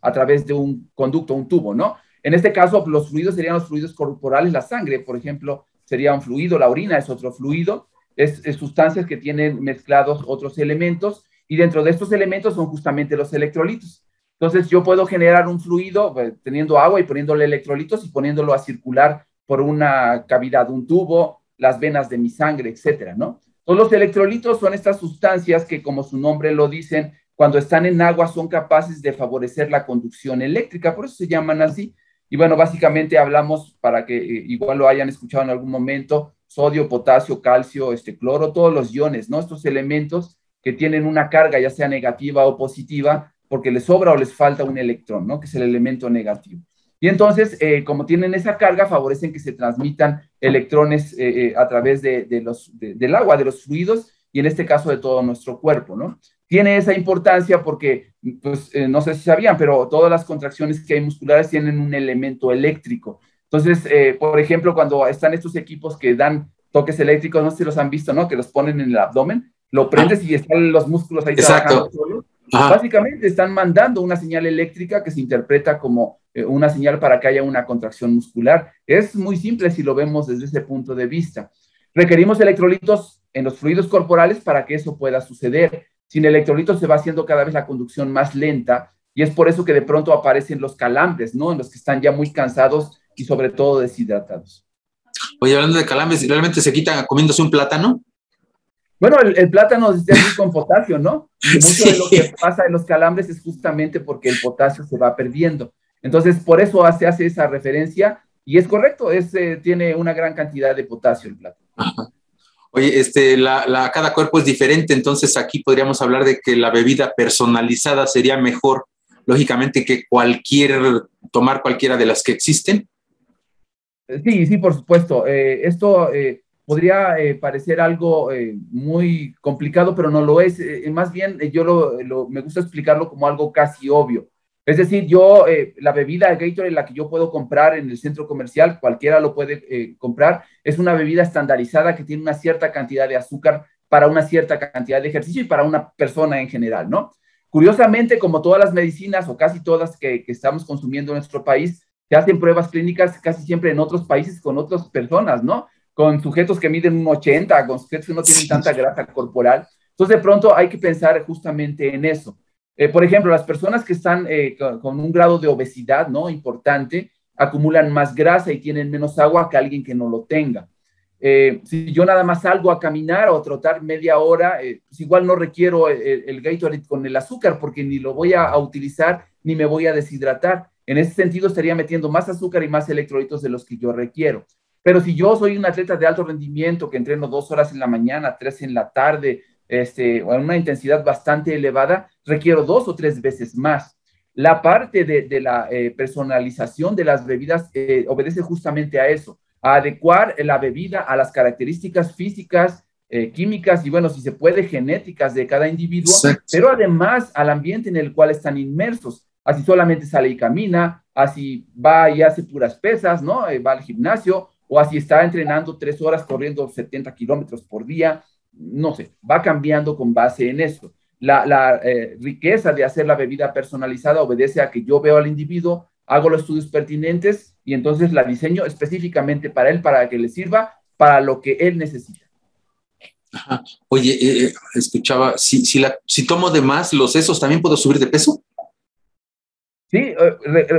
a través de un conducto, un tubo, ¿no? En este caso, los fluidos serían los fluidos corporales, la sangre, por ejemplo, sería un fluido, la orina es otro fluido, es sustancias que tienen mezclados otros elementos, y dentro de estos elementos son justamente los electrolitos. Entonces, yo puedo generar un fluido teniendo agua y poniéndole electrolitos y poniéndolo a circular por una cavidad, un tubo, las venas de mi sangre, etcétera, ¿no? Todos los electrolitos son estas sustancias que, como su nombre lo dicen, cuando están en agua son capaces de favorecer la conducción eléctrica, por eso se llaman así. Y bueno, básicamente hablamos, para que igual lo hayan escuchado en algún momento, sodio, potasio, calcio, cloro, todos los iones, ¿no? Estos elementos que tienen una carga, ya sea negativa o positiva, porque les sobra o les falta un electrón, ¿no? Que es el elemento negativo. Y entonces, como tienen esa carga, favorecen que se transmitan electrones a través del agua, de los fluidos, y en este caso de todo nuestro cuerpo, ¿no? Tiene esa importancia porque, pues, no sé si sabían, pero todas las contracciones que hay musculares tienen un elemento eléctrico. Entonces, por ejemplo, cuando están estos equipos que dan toques eléctricos, no sé si los han visto, ¿no? Que los ponen en el abdomen, lo prendes y están los músculos ahí trabajando solos. Básicamente están mandando una señal eléctrica que se interpreta como una señal para que haya una contracción muscular. Es muy simple si lo vemos desde ese punto de vista. Requerimos electrolitos en los fluidos corporales para que eso pueda suceder. Sin electrolitos se va haciendo cada vez la conducción más lenta, y es por eso que de pronto aparecen los calambres, ¿no? En los que están ya muy cansados y sobre todo deshidratados. Oye, hablando de calambres, ¿realmente se quitan comiéndose un plátano? Bueno, el plátano está muy con potasio, ¿no? Y mucho de lo que pasa en los calambres es justamente porque el potasio se va perdiendo. Entonces, por eso se hace esa referencia, y es correcto, tiene una gran cantidad de potasio el plátano. Ajá. Oye, cada cuerpo es diferente, entonces aquí podríamos hablar de que la bebida personalizada sería mejor, lógicamente, que tomar cualquiera de las que existen. Sí, por supuesto. Esto podría parecer algo muy complicado, pero no lo es. Más bien, me gusta explicarlo como algo casi obvio. Es decir, la bebida Gatorade, la que yo puedo comprar en el centro comercial, cualquiera lo puede comprar, es una bebida estandarizada que tiene una cierta cantidad de azúcar para una cierta cantidad de ejercicio y para una persona en general, ¿no? Curiosamente, como todas las medicinas o casi todas que estamos consumiendo en nuestro país, se hacen pruebas clínicas casi siempre en otros países con otras personas, ¿no? Con sujetos que miden un 80, con sujetos que no tienen tanta grasa corporal. Entonces, de pronto hay que pensar justamente en eso. Por ejemplo, las personas que están con un grado de obesidad, ¿no? Importante, acumulan más grasa y tienen menos agua que alguien que no lo tenga. Si yo nada más salgo a caminar o a trotar media hora, pues igual no requiero el Gatorade con el azúcar, porque ni lo voy a utilizar ni me voy a deshidratar. En ese sentido, estaría metiendo más azúcar y más electrolitos de los que yo requiero. Pero si yo soy un atleta de alto rendimiento que entreno 2 horas en la mañana, 3 en la tarde, o en una intensidad bastante elevada, requiero 2 o 3 veces más. La parte de la personalización de las bebidas obedece justamente a eso, a adecuar la bebida a las características físicas, químicas y, bueno, si se puede, genéticas de cada individuo, pero además al ambiente en el cual están inmersos. Así solamente sale y camina, así va y hace puras pesas, ¿no? Va al gimnasio, o así está entrenando 3 horas corriendo 70 kilómetros por día, no sé, va cambiando con base en eso. La riqueza de hacer la bebida personalizada obedece a que yo veo al individuo, hago los estudios pertinentes y entonces la diseño específicamente para él, para que le sirva para lo que él necesita. Ajá. Oye, escuchaba, si tomo de más los sesos, ¿también puedo subir de peso? Sí,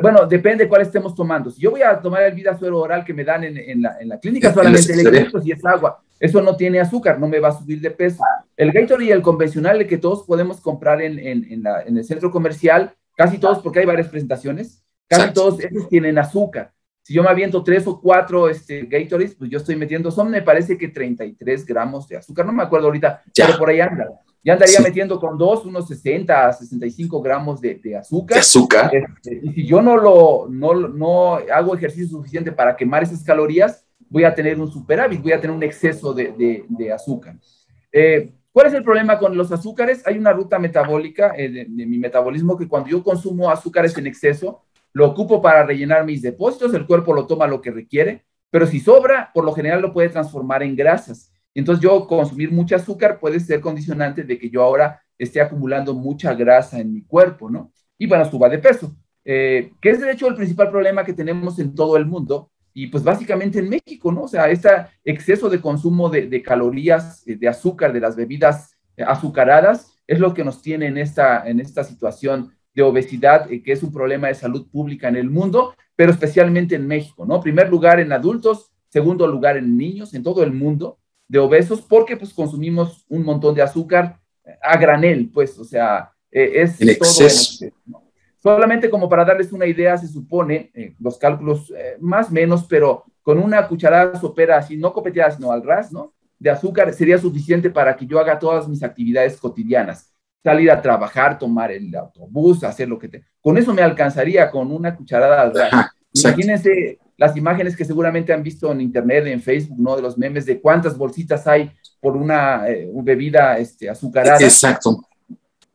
bueno, depende de cuál estemos tomando. Si yo voy a tomar el Vidasuero oral que me dan en la clínica, solamente electrolitos y es agua. Eso no tiene azúcar, no me va a subir de peso. El Gatorade y el convencional, el que todos podemos comprar en el centro comercial, casi todos, porque hay varias presentaciones, casi todos esos tienen azúcar. Si yo me aviento 3 o 4 Gatorades, pues yo estoy metiendo, me parece que 33 gramos de azúcar, no me acuerdo ahorita, pero por ahí anda. Ya andaría metiendo con unos 60 a 65 gramos de azúcar. ¿De azúcar? Y si yo no hago ejercicio suficiente para quemar esas calorías, voy a tener un superávit, voy a tener un exceso de azúcar. ¿Cuál es el problema con los azúcares? Hay una ruta metabólica de mi metabolismo que cuando yo consumo azúcares en exceso, lo ocupo para rellenar mis depósitos, el cuerpo lo toma lo que requiere, pero si sobra, por lo general lo puede transformar en grasas. Entonces yo consumir mucho azúcar puede ser condicionante de que yo ahora esté acumulando mucha grasa en mi cuerpo, ¿no? Y bueno, suba de peso, que es de hecho el principal problema que tenemos en todo el mundo y pues básicamente en México, ¿no? O sea, este exceso de consumo de calorías, de azúcar, de las bebidas azucaradas, es lo que nos tiene en esta situación de obesidad, que es un problema de salud pública en el mundo, pero especialmente en México, ¿no? Primer lugar en adultos, segundo lugar en niños, en todo el mundo, de obesos, porque pues consumimos un montón de azúcar a granel, pues, o sea, es el todo en exceso, ¿no? Solamente como para darles una idea, se supone, los cálculos más o menos, pero con una cucharada sopera así, no copeteada, sino al ras, ¿no? De azúcar sería suficiente para que yo haga todas mis actividades cotidianas. Salir a trabajar, tomar el autobús, hacer lo que te... Con eso me alcanzaría con una cucharada al ras. Ajá, Imagínense las imágenes que seguramente han visto en internet, en Facebook, ¿no? De los memes de cuántas bolsitas hay por una bebida azucarada. Exacto.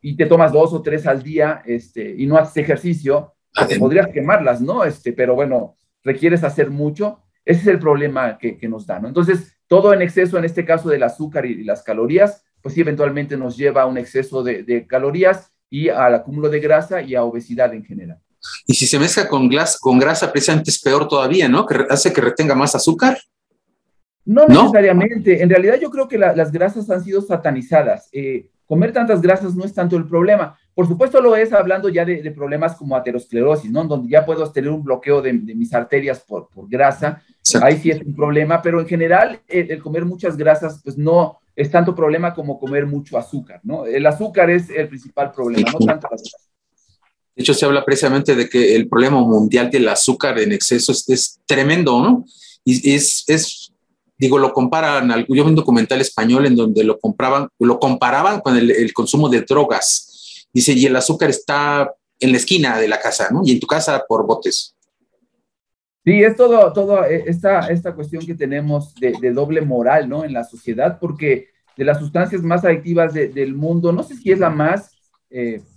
Y te tomas 2 o 3 al día, y no haces ejercicio, porque podrías quemarlas, ¿no? Pero bueno, requieres hacer mucho. Ese es el problema que nos da, ¿no? Entonces, todo en exceso, en este caso del azúcar y las calorías, pues sí, eventualmente nos lleva a un exceso de calorías y al acúmulo de grasa y a obesidad en general. Y si se mezcla con grasa, precisamente es peor todavía, ¿no? Que hace que retenga más azúcar. No necesariamente. En realidad yo creo que las grasas han sido satanizadas. Comer tantas grasas no es tanto el problema. Por supuesto lo es hablando ya de problemas como aterosclerosis, ¿no? Donde ya puedo tener un bloqueo de mis arterias por grasa. Exacto. Ahí sí es un problema, pero en general el comer muchas grasas pues no es tanto problema como comer mucho azúcar, ¿no? El azúcar es el principal problema, no tanto las grasas. De hecho, se habla precisamente de que el problema mundial del azúcar en exceso es tremendo, ¿no? Y digo, lo comparan, yo vi un documental español en donde lo comparaban con el consumo de drogas. Dice, y el azúcar está en la esquina de la casa, ¿no? Y en tu casa por botes. Sí, es todo esta cuestión que tenemos de doble moral, ¿no? En la sociedad, porque de las sustancias más adictivas del mundo, no sé si es la más,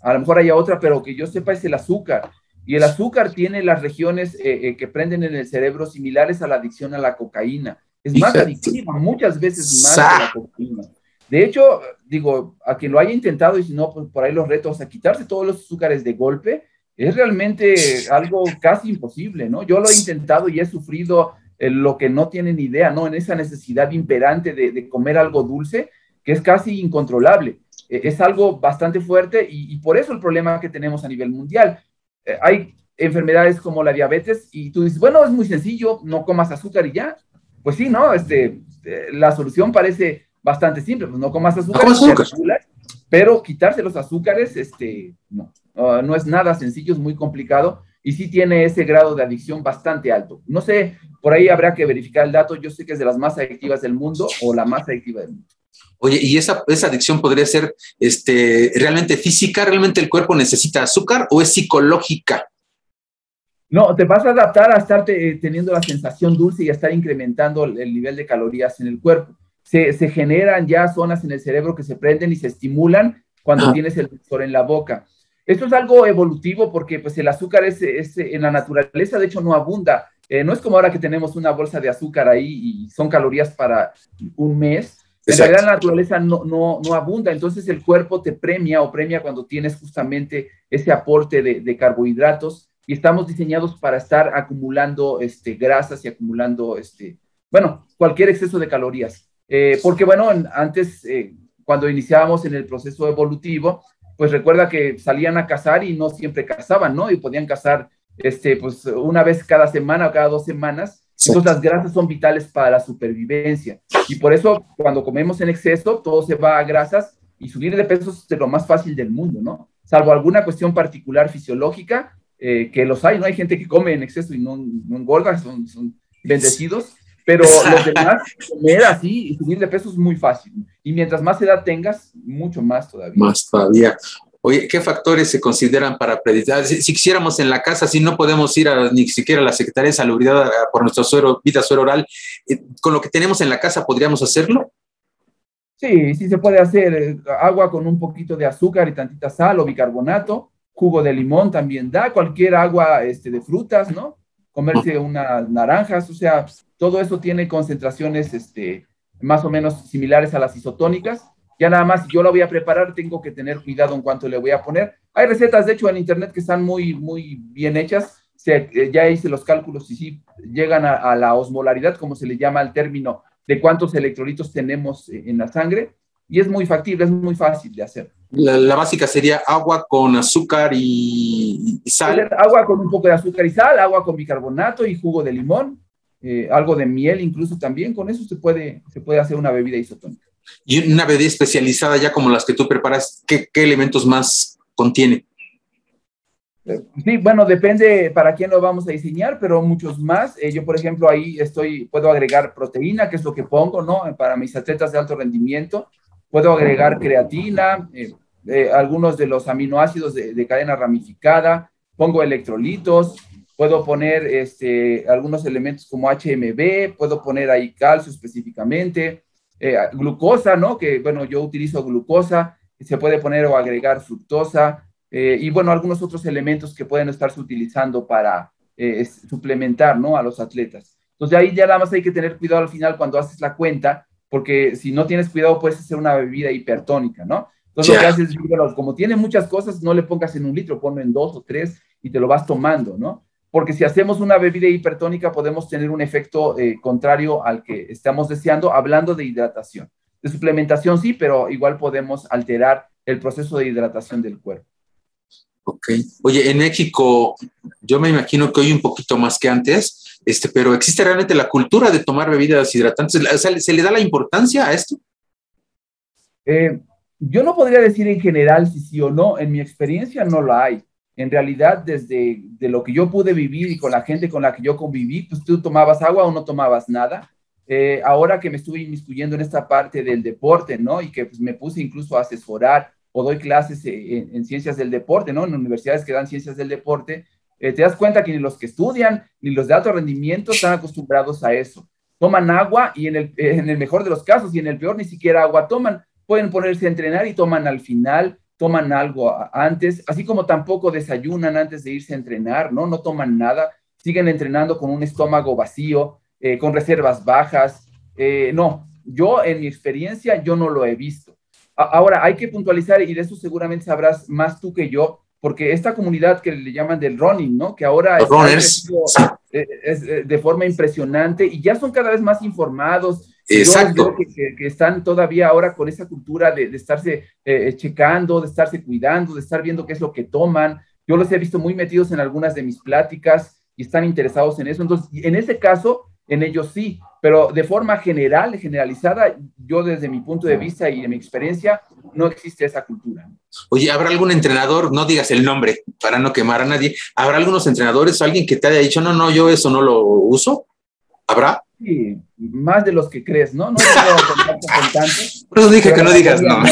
a lo mejor haya otra, pero que yo sepa es el azúcar. Y el azúcar tiene las regiones que prenden en el cerebro similares a la adicción a la cocaína. Es más adictiva, muchas veces más que la cocaína. De hecho, digo, a quien lo haya intentado y si no, pues por ahí los retos a quitarse todos los azúcares de golpe, es realmente algo casi imposible, ¿no? Yo lo he intentado y he sufrido lo que no tienen idea, ¿no? En esa necesidad imperante de comer algo dulce, que es casi incontrolable. Es algo bastante fuerte y por eso el problema que tenemos a nivel mundial. Hay enfermedades como la diabetes y tú dices, bueno, es muy sencillo, no comas azúcar y ya. Pues sí, ¿no? La solución parece bastante simple, pues no comas azúcar, pero quitarse los azúcares, no es nada sencillo, es muy complicado y sí tiene ese grado de adicción bastante alto. No sé, por ahí habrá que verificar el dato, yo sé que es de las más adictivas del mundo o la más adictiva del mundo. Oye, ¿y esa adicción podría ser realmente física? ¿Realmente el cuerpo necesita azúcar o es psicológica? No, te vas a adaptar a estar teniendo la sensación dulce y a estar incrementando el nivel de calorías en el cuerpo. Se generan ya zonas en el cerebro que se prenden y se estimulan cuando tienes el dulzor en la boca. Esto es algo evolutivo porque pues, el azúcar en la naturaleza, de hecho, no abunda. No es como ahora que tenemos una bolsa de azúcar ahí y son calorías para un mes. En realidad la naturaleza no abunda, entonces el cuerpo te premia cuando tienes justamente ese aporte de carbohidratos y estamos diseñados para estar acumulando grasas y acumulando, cualquier exceso de calorías. Porque, bueno, antes, cuando iniciábamos en el proceso evolutivo, pues recuerda que salían a cazar y no siempre cazaban, ¿no? Y podían cazar, pues una vez cada semana o cada 2 semanas. Entonces las grasas son vitales para la supervivencia. Y por eso, cuando comemos en exceso, todo se va a grasas y subir de peso es lo más fácil del mundo, ¿no? Salvo alguna cuestión particular fisiológica, que los hay, ¿no? Hay gente que come en exceso y no engorda, son bendecidos, pero los demás, comer así y subir de peso es muy fácil. Y mientras más edad tengas, mucho más todavía. Más todavía. Oye, ¿qué factores se consideran para predictar? Si quisiéramos en la casa, si no podemos ir ni siquiera a la Secretaría de Salubridad por nuestra vida suero oral, con lo que tenemos en la casa, ¿podríamos hacerlo? Sí, sí se puede hacer. Agua con un poquito de azúcar y tantita sal o bicarbonato. Jugo de limón también da. Cualquier agua de frutas, ¿no? Comerse unas naranjas. O sea, todo eso tiene concentraciones más o menos similares a las isotónicas. Ya nada más, si yo la voy a preparar, tengo que tener cuidado en cuánto le voy a poner. Hay recetas, de hecho, en internet que están muy, muy bien hechas. Ya hice los cálculos y sí llegan a la osmolaridad, como se le llama al término de cuántos electrolitos tenemos en la sangre, y es muy factible, es muy fácil de hacer. La básica sería agua con azúcar y sal. Agua con un poco de azúcar y sal, agua con bicarbonato y jugo de limón, algo de miel incluso también. Con eso se puede hacer una bebida isotónica. Y una bebida especializada ya como las que tú preparas, ¿qué elementos más contiene? Sí, bueno, depende para quién lo vamos a diseñar, pero muchos más. Yo, por ejemplo, ahí puedo agregar proteína, que es lo que pongo, ¿no? Para mis atletas de alto rendimiento. Puedo agregar creatina, algunos de los aminoácidos de cadena ramificada. Pongo electrolitos. Puedo poner algunos elementos como HMB. Puedo poner ahí calcio específicamente. Glucosa, ¿no? Que, bueno, yo utilizo glucosa. Se puede poner o agregar fructosa. Y bueno, algunos otros elementos que pueden estarse utilizando para suplementar, ¿no? A los atletas. Entonces ahí ya nada más hay que tener cuidado al final cuando haces la cuenta, porque si no tienes cuidado puedes hacer una bebida hipertónica, ¿no? Entonces lo que haces es, bueno, como tiene muchas cosas, no le pongas en 1 litro, ponlo en 2 o 3 y te lo vas tomando, ¿no? Porque si hacemos una bebida hipertónica podemos tener un efecto contrario al que estamos deseando, hablando de hidratación. De suplementación sí, pero igual podemos alterar el proceso de hidratación del cuerpo. Ok. Oye, en México, yo me imagino que hoy un poquito más que antes, pero ¿existe realmente la cultura de tomar bebidas hidratantes? O sea, ¿se le da la importancia a esto? Yo no podría decir en general si sí o no. En mi experiencia no la hay. En realidad, desde de lo que yo pude vivir y con la gente con la que yo conviví, pues tú tomabas agua o no tomabas nada. Ahora que me estuve inmiscuyendo en esta parte del deporte, ¿no? Y que pues, me puse incluso a asesorar o doy clases en ciencias del deporte, ¿no? En universidades que dan ciencias del deporte, te das cuenta que ni los que estudian, ni los de alto rendimiento están acostumbrados a eso. Toman agua y en el mejor de los casos y en el peor ni siquiera agua toman. Pueden ponerse a entrenar y toman al final, toman algo antes, así como tampoco desayunan antes de irse a entrenar, ¿no? No toman nada, siguen entrenando con un estómago vacío, con reservas bajas. No, yo en mi experiencia, yo no lo he visto. Ahora, hay que puntualizar, y de eso seguramente sabrás más tú que yo, porque esta comunidad que le llaman del running, ¿no? Que ahora es de forma impresionante y ya son cada vez más informados. Exacto. Yo creo que están todavía ahora con esa cultura de estarse checando, de estarse cuidando, de estar viendo qué es lo que toman. Yo los he visto muy metidos en algunas de mis pláticas y están interesados en eso. Entonces, en ese caso, en ellos sí, pero de forma generalizada, yo desde mi punto de vista y de mi experiencia, no existe esa cultura. Oye, ¿habrá algún entrenador, no digas el nombre para no quemar a nadie, habrá algunos entrenadores o alguien que te haya dicho, no, yo eso no lo uso? ¿Habrá? Sí, más de los que crees, ¿no? No tengo contacto con tantos. Por eso dije que no digas no.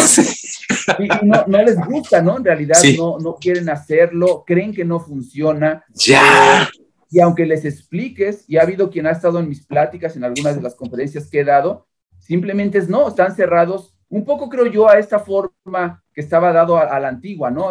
Y no les gusta, ¿no? En realidad sí. no quieren hacerlo, creen que no funciona. Ya. Y aunque les expliques, y ha habido quien ha estado en mis pláticas, en algunas de las conferencias que he dado, simplemente están cerrados, un poco creo yo a esta forma que estaba dado a la antigua, ¿no?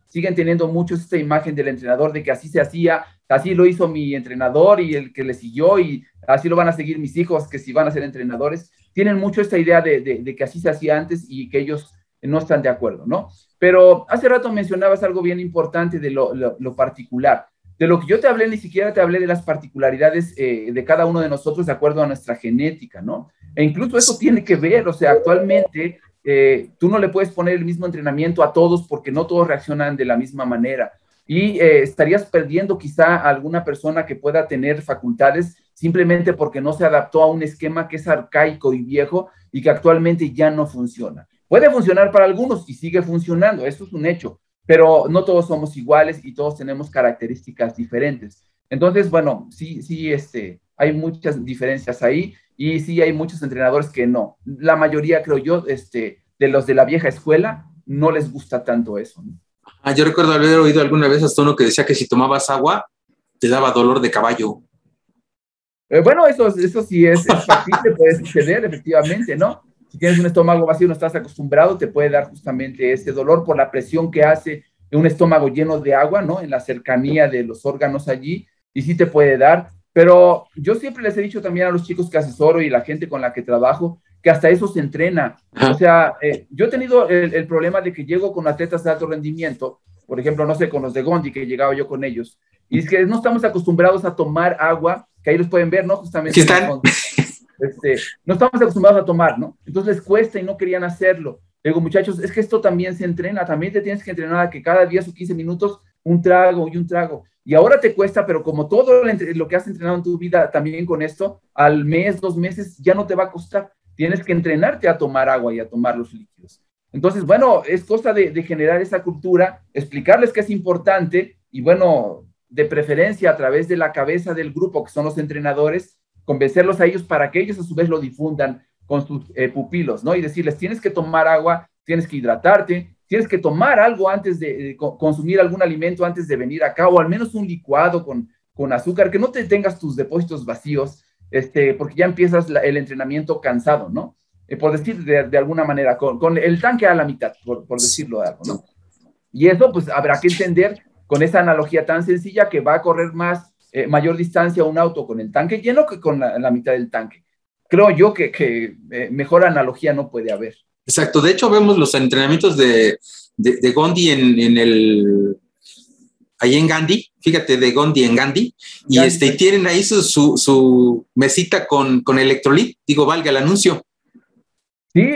Siguen teniendo mucho esta imagen del entrenador de que así se hacía, así lo hizo mi entrenador y el que le siguió y así lo van a seguir mis hijos, que si van a ser entrenadores. Tienen mucho esta idea de que así se hacía antes y que ellos no están de acuerdo, ¿no? Pero hace rato mencionabas algo bien importante de lo particular. De lo que yo te hablé, ni siquiera te hablé de las particularidades de cada uno de nosotros de acuerdo a nuestra genética, ¿no? E incluso eso tiene que ver, o sea, actualmente tú no le puedes poner el mismo entrenamiento a todos porque no todos reaccionan de la misma manera. Y estarías perdiendo quizá a alguna persona que pueda tener facultades simplemente porque no se adaptó a un esquema que es arcaico y viejo y que actualmente ya no funciona. Puede funcionar para algunos y sigue funcionando, eso es un hecho, pero no todos somos iguales y todos tenemos características diferentes. Entonces, bueno, sí, hay muchas diferencias ahí y sí hay muchos entrenadores que no. La mayoría, creo yo, de los de la vieja escuela, no les gusta tanto eso, ¿no? Yo recuerdo haber oído alguna vez hasta uno que decía que si tomabas agua, te daba dolor de caballo. Bueno, eso sí es factible, puede suceder, efectivamente, ¿no? Si tienes un estómago vacío, no estás acostumbrado, te puede dar justamente ese dolor por la presión que hace un estómago lleno de agua, ¿no? En la cercanía de los órganos allí, y sí te puede dar. Pero yo siempre les he dicho también a los chicos que asesoro y la gente con la que trabajo, que hasta eso se entrena. O sea, yo he tenido el problema de que llego con atletas de alto rendimiento, por ejemplo, no sé, con los de Gondi, que he llegado yo con ellos, y es que no estamos acostumbrados a tomar agua, que ahí los pueden ver, ¿no? Justamente. ¿Aquí están? No estamos acostumbrados a tomar, ¿no? Entonces les cuesta y no querían hacerlo. Le digo, muchachos, es que esto también se entrena, también te tienes que entrenar a que cada 10 o 15 minutos un trago y un trago. Y ahora te cuesta, pero como todo lo que has entrenado en tu vida también con esto, al mes, 2 meses, ya no te va a costar. Tienes que entrenarte a tomar agua y a tomar los líquidos. Entonces, bueno, es cosa de generar esa cultura, explicarles que es importante y, bueno, de preferencia a través de la cabeza del grupo, que son los entrenadores, convencerlos a ellos para que ellos a su vez lo difundan con sus pupilos, ¿no? Y decirles, tienes que tomar agua, tienes que hidratarte, tienes que tomar algo antes de consumir algún alimento antes de venir acá, o al menos un licuado con azúcar, que no te tengas tus depósitos vacíos, porque ya empiezas el entrenamiento cansado, ¿no? Por decir de alguna manera, con el tanque a la mitad, por decirlo de algo, ¿no? Y eso, pues, habrá que entender con esa analogía tan sencilla que va a correr mayor distancia un auto con el tanque lleno que con la mitad del tanque. Creo yo que mejor analogía no puede haber. Exacto. De hecho, vemos los entrenamientos de Gondi ahí en Gandhi, fíjate, de Gondi en Gandhi, y tienen ahí su mesita con electrolit, digo, valga el anuncio. Sí,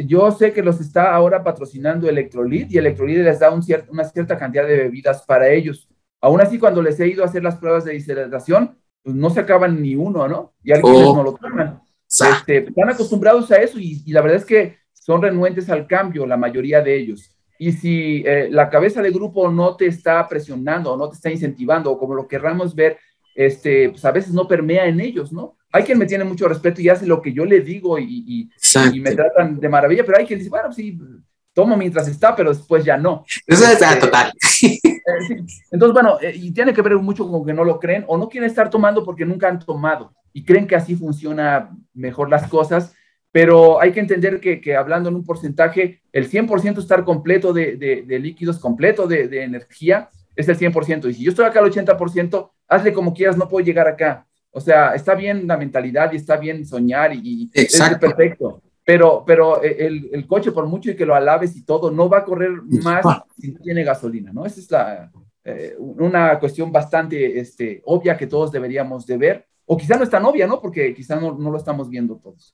yo sé que los está ahora patrocinando Electrolit y Electrolit les da una cierta cantidad de bebidas para ellos. Aún así, cuando les he ido a hacer las pruebas de deshidratación, pues no se acaban ni uno, ¿no? Y algunos no lo toman. Están acostumbrados a eso y la verdad es que son renuentes al cambio, la mayoría de ellos. Y si la cabeza de grupo no te está presionando o no te está incentivando, o como lo querramos ver, pues a veces no permea en ellos, ¿no? Hay quien me tiene mucho respeto y hace lo que yo le digo y me tratan de maravilla, pero hay quien dice, bueno, sí, tomo mientras está, pero después ya no. Eso es total. Sí. Entonces, bueno, y tiene que ver mucho con que no lo creen o no quieren estar tomando porque nunca han tomado y creen que así funciona mejor las cosas, pero hay que entender que hablando en un porcentaje, el 100% estar completo de líquidos, completo de energía, es el 100%. Y si yo estoy acá al 80%, hazle como quieras, no puedo llegar acá. O sea, está bien la mentalidad y está bien soñar y es perfecto. Pero el coche, por mucho y que lo alabes y todo, no va a correr más si no tiene gasolina, ¿no? Esa es una cuestión bastante obvia que todos deberíamos de ver. O quizá no es tan obvia, ¿no? Porque quizá no lo estamos viendo todos.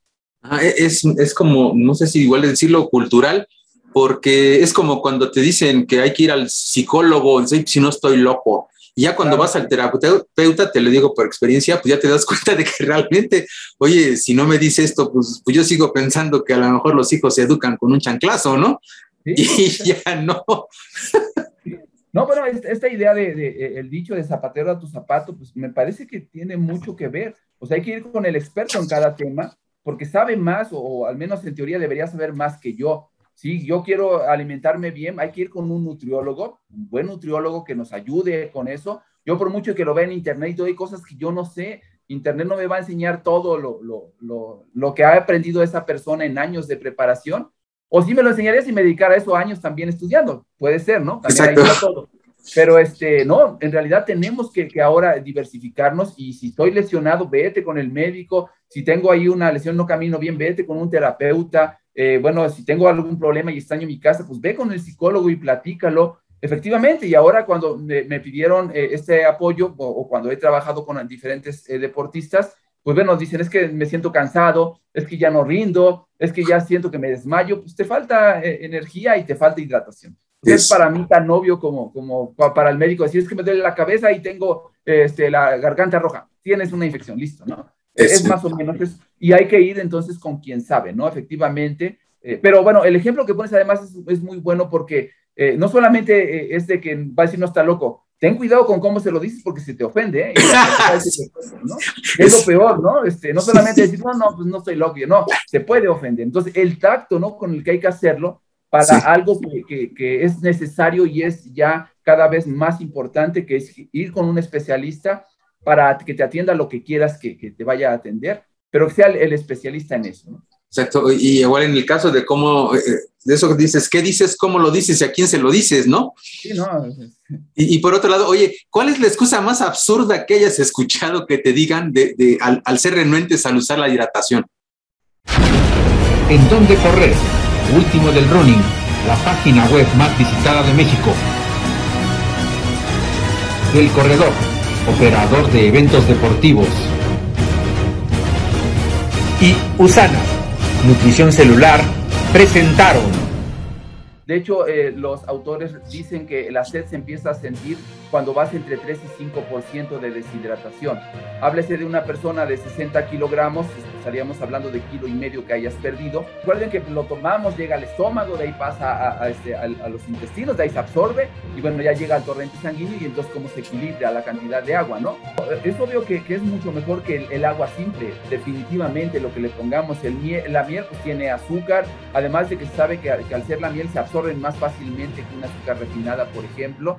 Es como, no sé si igual decirlo cultural, porque es como cuando te dicen que hay que ir al psicólogo, si no estoy loco. Y ya cuando vas al terapeuta, te lo digo por experiencia, pues ya te das cuenta de que realmente, oye, si no me dice esto, pues yo sigo pensando que a lo mejor los hijos se educan con un chanclazo, ¿no? Sí, y ya no. No, bueno, esta idea el dicho de zapatero a tu zapato, pues me parece que tiene mucho que ver. O sea, hay que ir con el experto en cada tema, porque sabe más, o al menos en teoría debería saber más que yo. Si yo quiero alimentarme bien, hay que ir con un nutriólogo, un buen nutriólogo que nos ayude con eso. Yo por mucho que lo vea en internet y todo, hay cosas que yo no sé. Internet no me va a enseñar todo lo que ha aprendido esa persona en años de preparación. O sí me lo enseñaría si me dedicara a eso años también estudiando. Puede ser, ¿no? También ayuda todo. Pero no, en realidad tenemos que ahora diversificarnos y si estoy lesionado, vete con el médico. Si tengo ahí una lesión, no camino bien, vete con un terapeuta. Bueno, si tengo algún problema y extraño mi casa, pues ve con el psicólogo y platícalo. Efectivamente, y ahora cuando me pidieron este apoyo o cuando he trabajado con diferentes deportistas, pues bueno, dicen, es que me siento cansado, es que ya no rindo, es que ya siento que me desmayo, pues te falta energía y te falta hidratación. Es para mí tan obvio como para el médico decir, es que me duele la cabeza y tengo la garganta roja, tienes una infección, listo, ¿no? Es más o menos eso. Y hay que ir entonces con quien sabe, ¿no? Efectivamente. Pero bueno, el ejemplo que pones además es muy bueno porque no solamente es de que va a decir no está loco, ten cuidado con cómo se lo dices porque se te ofende, ¿eh? ¿No? Es lo peor, ¿no? No solamente decir, no, pues no estoy loco, no, se puede ofender. Entonces, el tacto, ¿no? Con el que hay que hacerlo, para Sí. algo que es necesario y es ya cada vez más importante, que es ir con un especialista para que te atienda lo que quieras que te vaya a atender, pero que sea el especialista en eso, ¿no? Exacto, y igual en el caso de cómo, de eso que dices, ¿qué dices, cómo lo dices y a quién se lo dices, no? Sí, no. Y por otro lado, oye, ¿cuál es la excusa más absurda que hayas escuchado que te digan al ser renuentes al usar la hidratación? ¿En dónde correr? Último del running, la página web más visitada de México. El Corredor, operador de eventos deportivos. Y Usana, Nutrición Celular, presentaron. De hecho, los autores dicen que la sed se empieza a sentir cuando vas entre 3 y 5% de deshidratación. Háblese de una persona de 60 kilogramos, estaríamos hablando de 1,5 kilos que hayas perdido. Recuerden que lo tomamos, llega al estómago, de ahí pasa a los intestinos, de ahí se absorbe y bueno, ya llega al torrente sanguíneo y entonces cómo se equilibra la cantidad de agua, ¿no? Es obvio que es mucho mejor que el agua simple, definitivamente lo que le pongamos. La miel pues tiene azúcar, además de que se sabe que al ser la miel se absorbe más fácilmente que una azúcar refinada, por ejemplo.